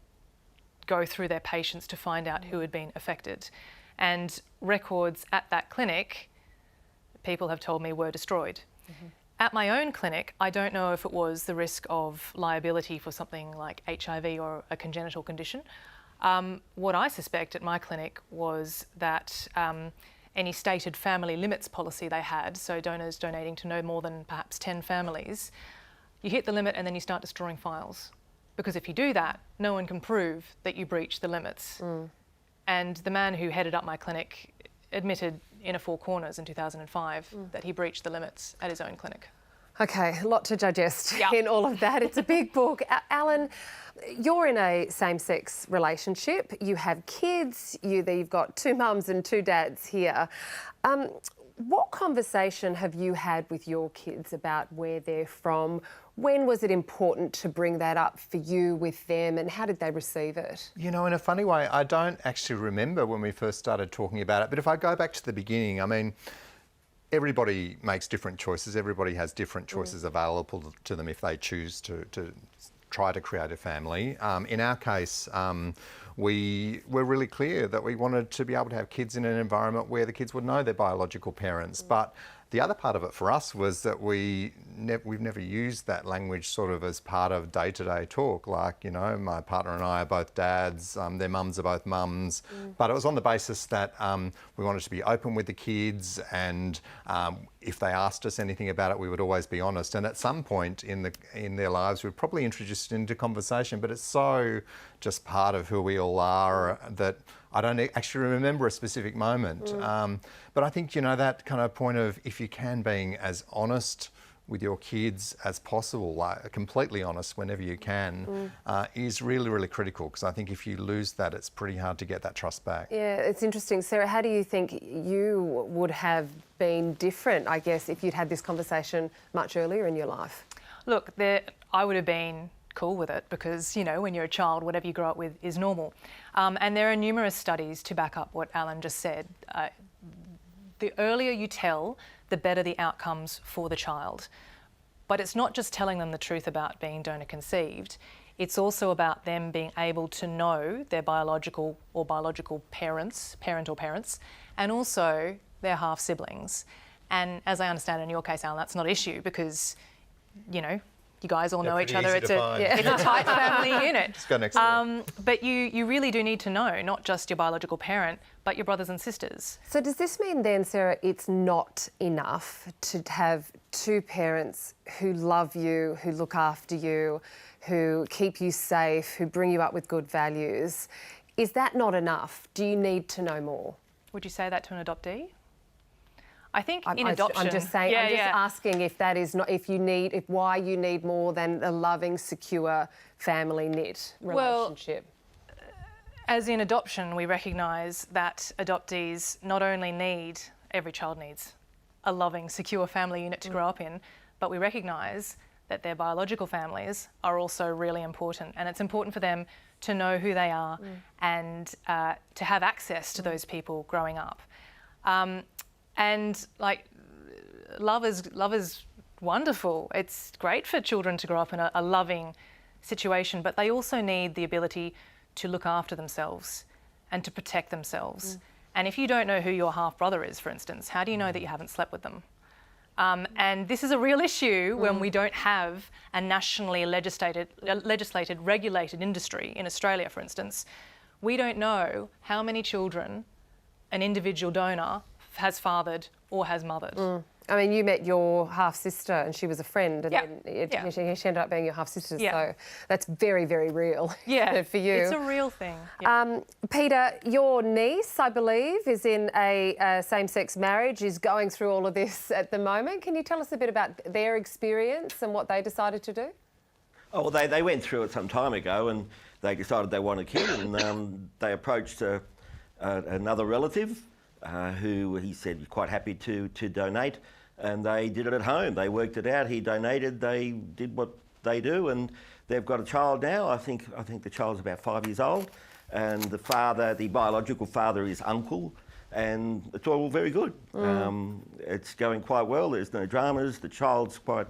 go through their patients to find out who had been affected. And records at that clinic, people have told me, were destroyed. At my own clinic, I don't know if it was the risk of liability for something like HIV or a congenital condition. What I suspect at my clinic was that any stated family limits policy they had, so donors donating to no more than perhaps 10 families, you hit the limit and then you start destroying files. Because if you do that, no one can prove that you breached the limits. And the man who headed up my clinic admitted in a Four Corners in 2005 that he breached the limits at his own clinic. Okay, a lot to digest in all of that. It's a big book. Alan, you're in a same-sex relationship. You have kids. You've got 2 mums and 2 dads here. What conversation have you had with your kids about where they're from? When was it important to bring that up for you with them, and how did they receive it? You know, in a funny way, I don't actually remember when we first started talking about it, but if I go back to the beginning, I mean, everybody makes different choices. Everybody has different choices available to them if they choose to try to create a family. In our case, we were really clear that we wanted to be able to have kids in an environment where the kids would know their biological parents. But the other part of it for us was that we've never used that language sort of as part of day-to-day talk. Like, you know, my partner and I are both dads, their mums are both mums. But it was on the basis that we wanted to be open with the kids, and if they asked us anything about it, we would always be honest. And at some point in their lives, we'd probably introduced into conversation, but it's so just part of who we all are that I don't actually remember a specific moment. But I think, you know, that kind of point of, if you can, being as honest with your kids as possible, like completely honest whenever you can, is really, really critical, because I think if you lose that, it's pretty hard to get that trust back. Yeah, it's interesting. Sarah, how do you think you would have been different, I guess, if you'd had this conversation much earlier in your life? Look, I would have been cool with it, because, you know, when you're a child, whatever you grow up with is normal. And there are numerous studies to back up what Alan just said. The earlier you tell, the better the outcomes for the child. But it's not just telling them the truth about being donor conceived, it's also about them being able to know their biological parents, parent or parents, and also their half-siblings. And as I understand in your case, Alan, that's not an issue, because, you know, you guys all know each pretty other. easy to find. It's a tight family unit. Just go next door. But you really do need to know not just your biological parent, but your brothers and sisters. So does this mean then, Sarah, it's not enough to have two parents who love you, who look after you, who keep you safe, who bring you up with good values? Is that not enough? Do you need to know more? Would you say that to an adoptee? I think in I'm adoption... just saying, I'm just asking if that is not, why you need more than a loving, secure, family knit relationship. Well, as in adoption, we recognise that adoptees not only need, every child needs, a loving, secure family unit to grow up in, but we recognise that their biological families are also really important, and it's important for them to know who they are and to have access to those people growing up. And like, love is wonderful. It's great for children to grow up in a loving situation, but they also need the ability to look after themselves and to protect themselves. And if you don't know who your half brother is, for instance, how do you know that you haven't slept with them? And this is a real issue when we don't have a nationally legislated, regulated industry in Australia, for instance. We don't know how many children an individual donor has fathered or has mothered. I mean, you met your half-sister and she was a friend, and then she ended up being your half-sister, so that's very, very real for you. It's a real thing. Peter, your niece, I believe, is in a same-sex marriage, is going through all of this at the moment. Can you tell us a bit about their experience and what they decided to do? Oh, well, they went through it some time ago and they decided they wanted a kid, and they approached another relative who he said was quite happy to donate, and they did it at home. They worked it out. He donated. They did what they do, and they've got a child now. I think the child's about 5 years old, and the father, the biological father, is uncle, and it's all very good. It's going quite well. There's no dramas. The child's quite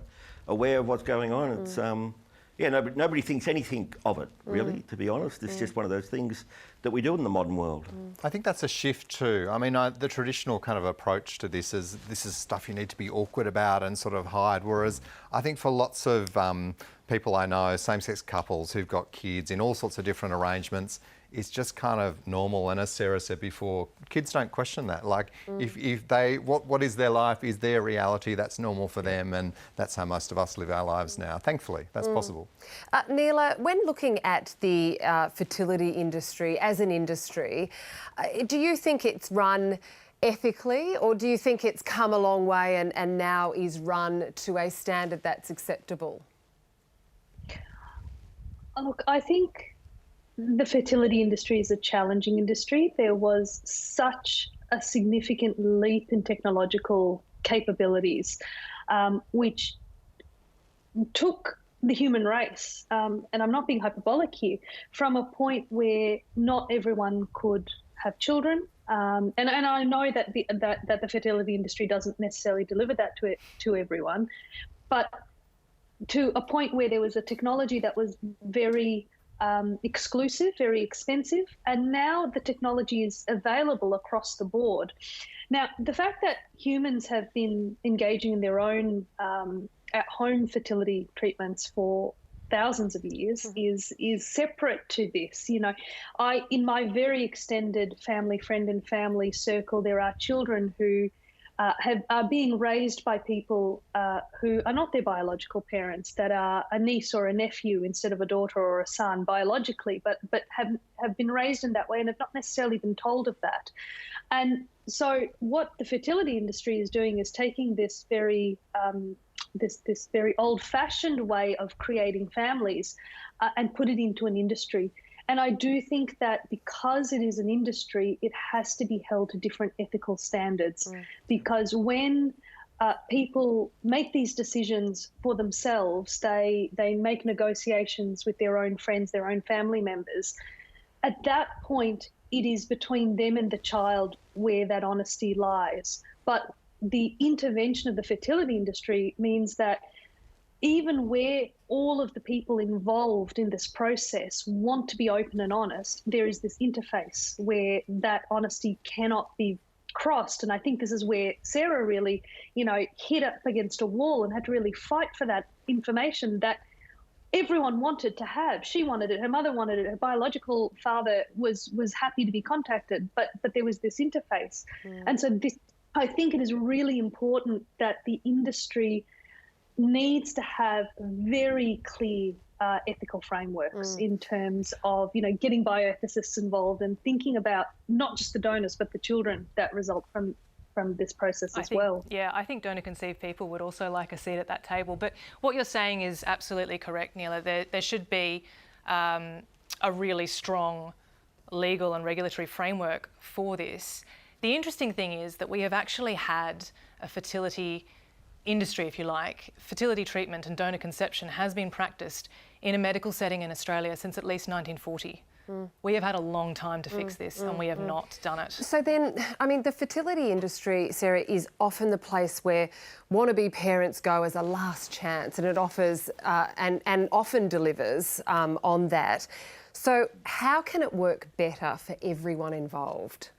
aware of what's going on. It's nobody thinks anything of it, really, to be honest. It's just one of those things that we do in the modern world. I think that's a shift too. I mean, the traditional kind of approach to this is stuff you need to be awkward about and sort of hide, whereas I think for lots of people I know, same-sex couples who've got kids in all sorts of different arrangements, it's just kind of normal. And as Sarah said before, kids don't question that. Like, if they, what is their life, is their reality, that's normal for them, and that's how most of us live our lives now. Thankfully, that's possible. Neela, when looking at the fertility industry as an industry, do you think it's run ethically, or do you think it's come a long way and now is run to a standard that's acceptable? Look, I think the fertility industry is a challenging industry. There was such a significant leap in technological capabilities, which took the human race, and I'm not being hyperbolic here, from a point where not everyone could have children. And I know that the fertility industry doesn't necessarily deliver that to everyone, but to a point where there was a technology that was very exclusive, very expensive, and now the technology is available across the board. Now, the fact that humans have been engaging in their own at-home fertility treatments for thousands of years is separate to this. You know, in my very extended friend and family circle, there are children who are being raised by people who are not their biological parents, that are a niece or a nephew instead of a daughter or a son biologically, but have been raised in that way and have not necessarily been told of that. And so what the fertility industry is doing is taking this very this very old-fashioned way of creating families and put it into an industry. And I do think that because it is an industry, it has to be held to different ethical standards. Because when people make these decisions for themselves, they make negotiations with their own friends, their own family members. At that point, it is between them and the child where that honesty lies. But the intervention of the fertility industry means that even where all of the people involved in this process want to be open and honest, there is this interface where that honesty cannot be crossed. And I think this is where Sarah really, hit up against a wall and had to really fight for that information that everyone wanted to have. She wanted it, her mother wanted it, her biological father was happy to be contacted, but there was this interface. And so I think it is really important that the industry needs to have very clear ethical frameworks in terms of, getting bioethicists involved and thinking about not just the donors but the children that result from this process as well. Yeah, I think donor-conceived people would also like a seat at that table. But what you're saying is absolutely correct, Neela. There should be a really strong legal and regulatory framework for this. The interesting thing is that we have actually had a fertility industry, if you like. Fertility treatment and donor conception has been practiced in a medical setting in Australia since at least 1940. We have had a long time to fix this and we have not done it. So then, I mean, the fertility industry, Sarah, is often the place where wannabe parents go as a last chance, and it offers and often delivers on that. So how can it work better for everyone involved?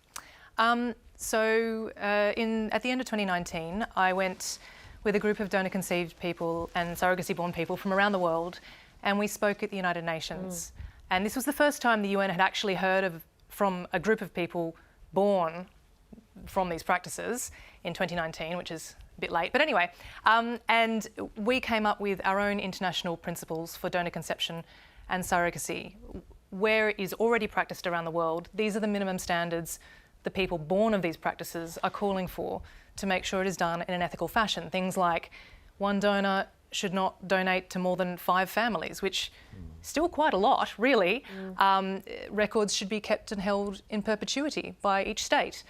At the end of 2019, I went with a group of donor-conceived people and surrogacy-born people from around the world, and we spoke at the United Nations. And this was the first time the UN had actually heard from a group of people born from these practices in 2019, which is a bit late. But anyway, and we came up with our own international principles for donor conception and surrogacy. Where it is already practiced around the world, these are the minimum standards the people born of these practices are calling for to make sure it is done in an ethical fashion. Things like one donor should not donate to more than 5 families, which is still quite a lot, really. Records should be kept and held in perpetuity by each state.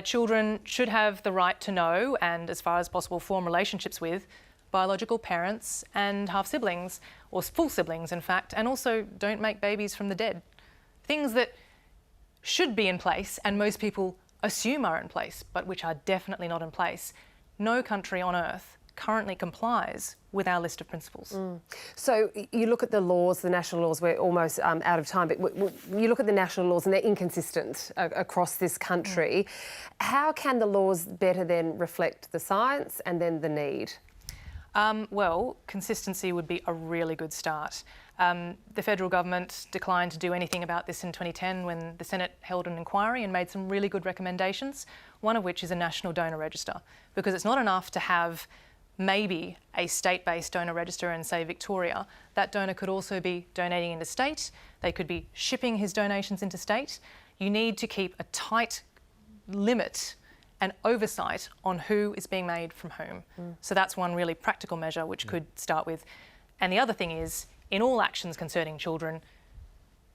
Children should have the right to know and, as far as possible, form relationships with biological parents and half-siblings, or full siblings, in fact, and also don't make babies from the dead. Things that should be in place and most people assume are in place, but which are definitely not in place. No country on earth currently complies with our list of principles. So you look at the laws, the national laws, we're almost out of time, but you look at the national laws and they're inconsistent across this country. How can the laws better then reflect the science and then the need? Well, consistency would be a really good start. The federal government declined to do anything about this in 2010 when the Senate held an inquiry and made some really good recommendations, one of which is a national donor register, because it's not enough to have maybe a state-based donor register in, say, Victoria. That donor could also be donating interstate. They could be shipping his donations interstate. You need to keep a tight limit and oversight on who is being made from whom. So that's one really practical measure which could start with. And the other thing is, in all actions concerning children,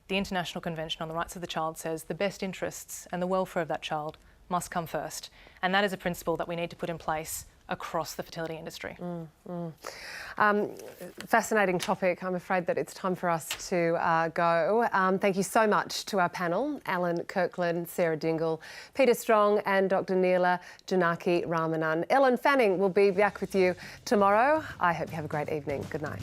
the International Convention on the Rights of the Child says the best interests and the welfare of that child must come first. And that is a principle that we need to put in place across the fertility industry. Fascinating topic. I'm afraid that it's time for us to go. Thank you so much to our panel, Alan Kirkland, Sarah Dingle, Peter Strong and Dr Neela Janakiramanan. Ellen Fanning will be back with you tomorrow. I hope you have a great evening. Good night.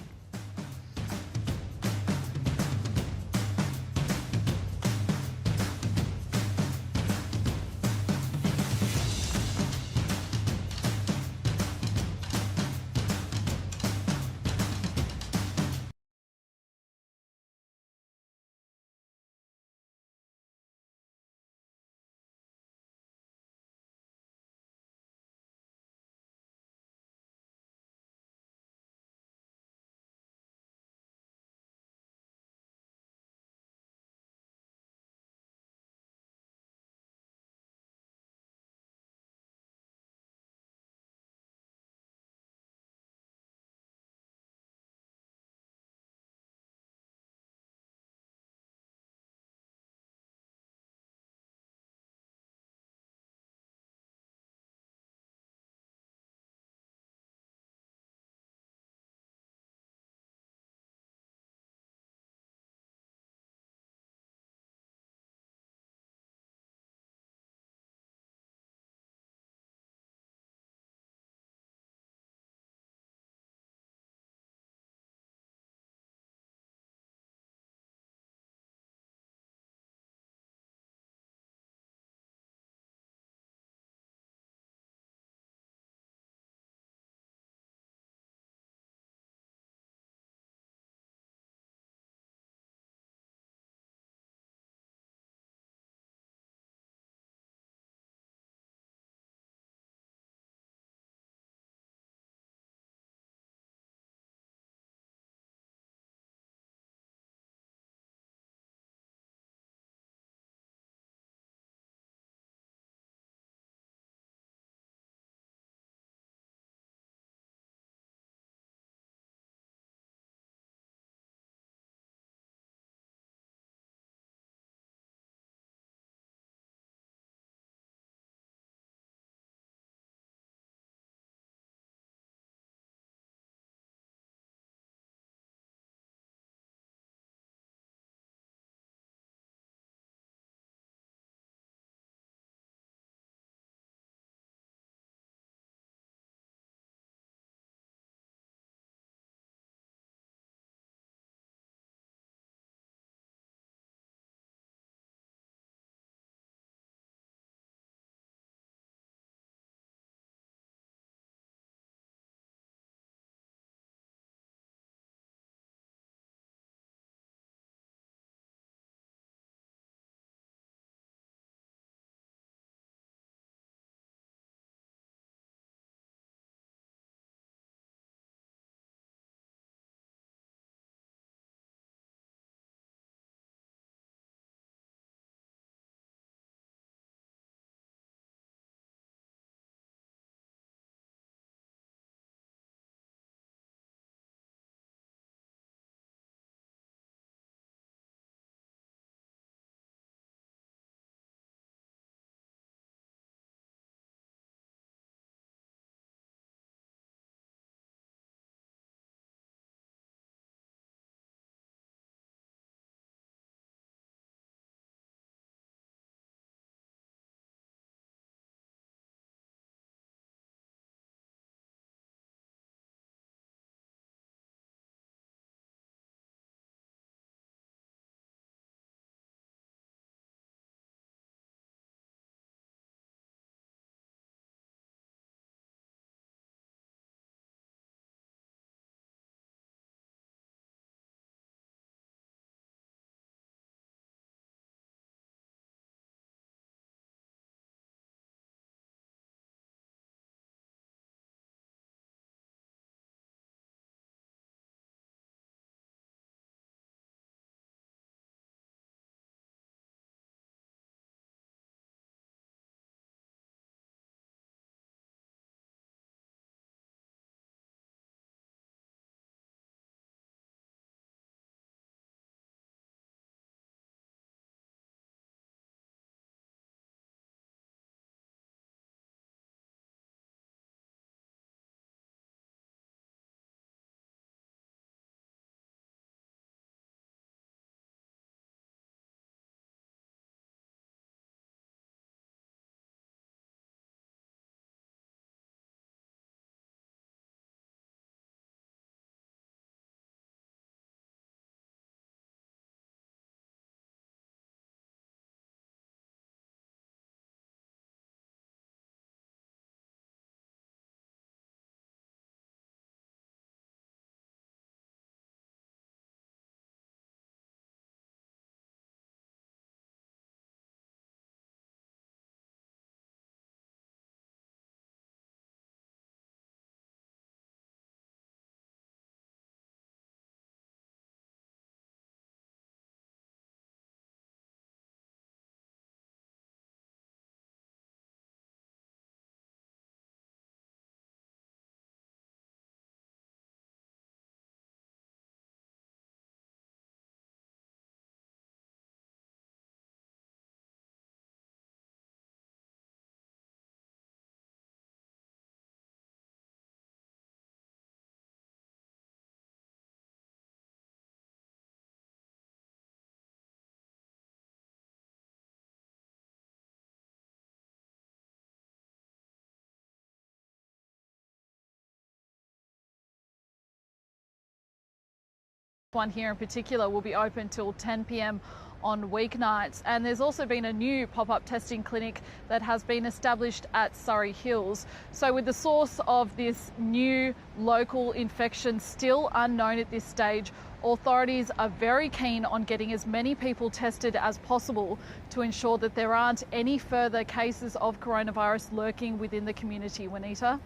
One here in particular will be open till 10 p.m. on weeknights, and there's also been a new pop-up testing clinic that has been established at Surrey Hills. So with the source of this new local infection still unknown at this stage, authorities are very keen on getting as many people tested as possible to ensure that there aren't any further cases of coronavirus lurking within the community. Juanita?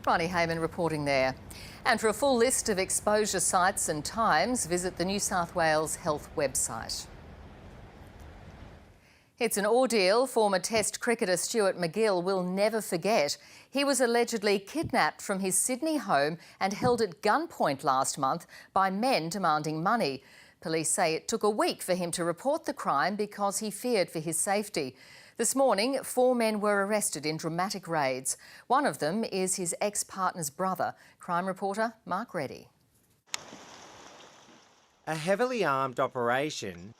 Ronnie Hayman reporting there. And for a full list of exposure sites and times, visit the New South Wales Health website. It's an ordeal former Test cricketer Stuart Mcgill will never forget. He was allegedly kidnapped from his Sydney home and held at gunpoint last month by men demanding money. Police say it took a week for him to report the crime because he feared for his safety. This morning, 4 men were arrested in dramatic raids. One of them is his ex-partner's brother. Crime reporter Mark Reddy. A heavily armed operation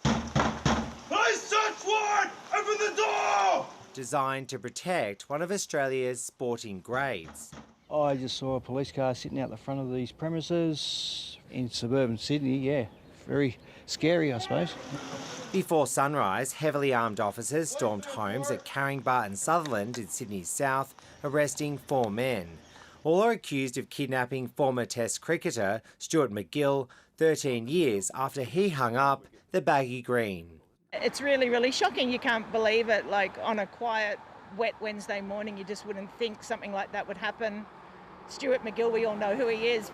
open the door! Designed to protect one of Australia's sporting grades. I just saw a police car sitting out the front of these premises in suburban Sydney, yeah. Very scary, I suppose. Before sunrise, heavily armed officers stormed homes at Caringbah and Sutherland in Sydney's south, arresting 4 men. All are accused of kidnapping former Test cricketer Stuart Mcgill 13 years after he hung up the baggy green. It's really, really shocking. You can't believe it. Like on a quiet, wet Wednesday morning, you just wouldn't think something like that would happen. Stuart Mcgill, we all know who he is.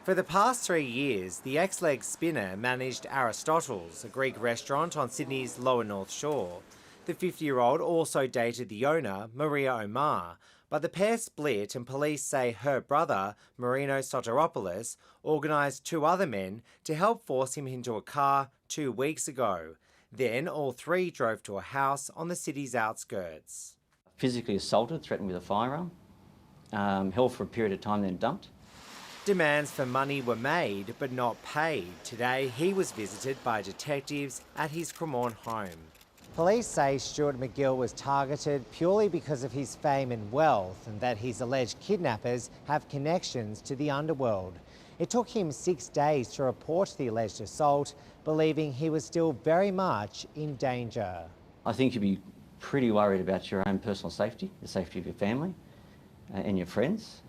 For the past 3 years, the ex-leg spinner managed Aristotle's, a Greek restaurant on Sydney's lower North Shore. The 50-year-old also dated the owner, Maria Omar, but the pair split and police say her brother, Marino Soteropoulos, organised 2 other men to help force him into a car 2 weeks ago. Then all 3 drove to a house on the city's outskirts. Physically assaulted, threatened with a firearm, held for a period of time, then dumped. Demands for money were made but not paid. Today he was visited by detectives at his Cremorne home. Police say Stuart Mcgill was targeted purely because of his fame and wealth, and that his alleged kidnappers have connections to the underworld. It took him 6 days to report the alleged assault, believing he was still very much in danger. I think you'd be pretty worried about your own personal safety, the safety of your family and your friends.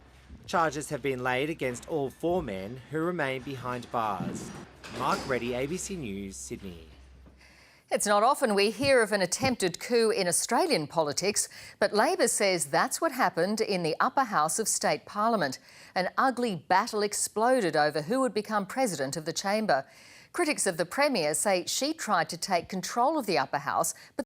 Charges have been laid against all 4 men who remain behind bars. Mark Reddy, ABC News, Sydney. It's not often we hear of an attempted coup in Australian politics, but Labor says that's what happened in the upper house of State Parliament. An ugly battle exploded over who would become president of the chamber. Critics of the Premier say she tried to take control of the upper house, but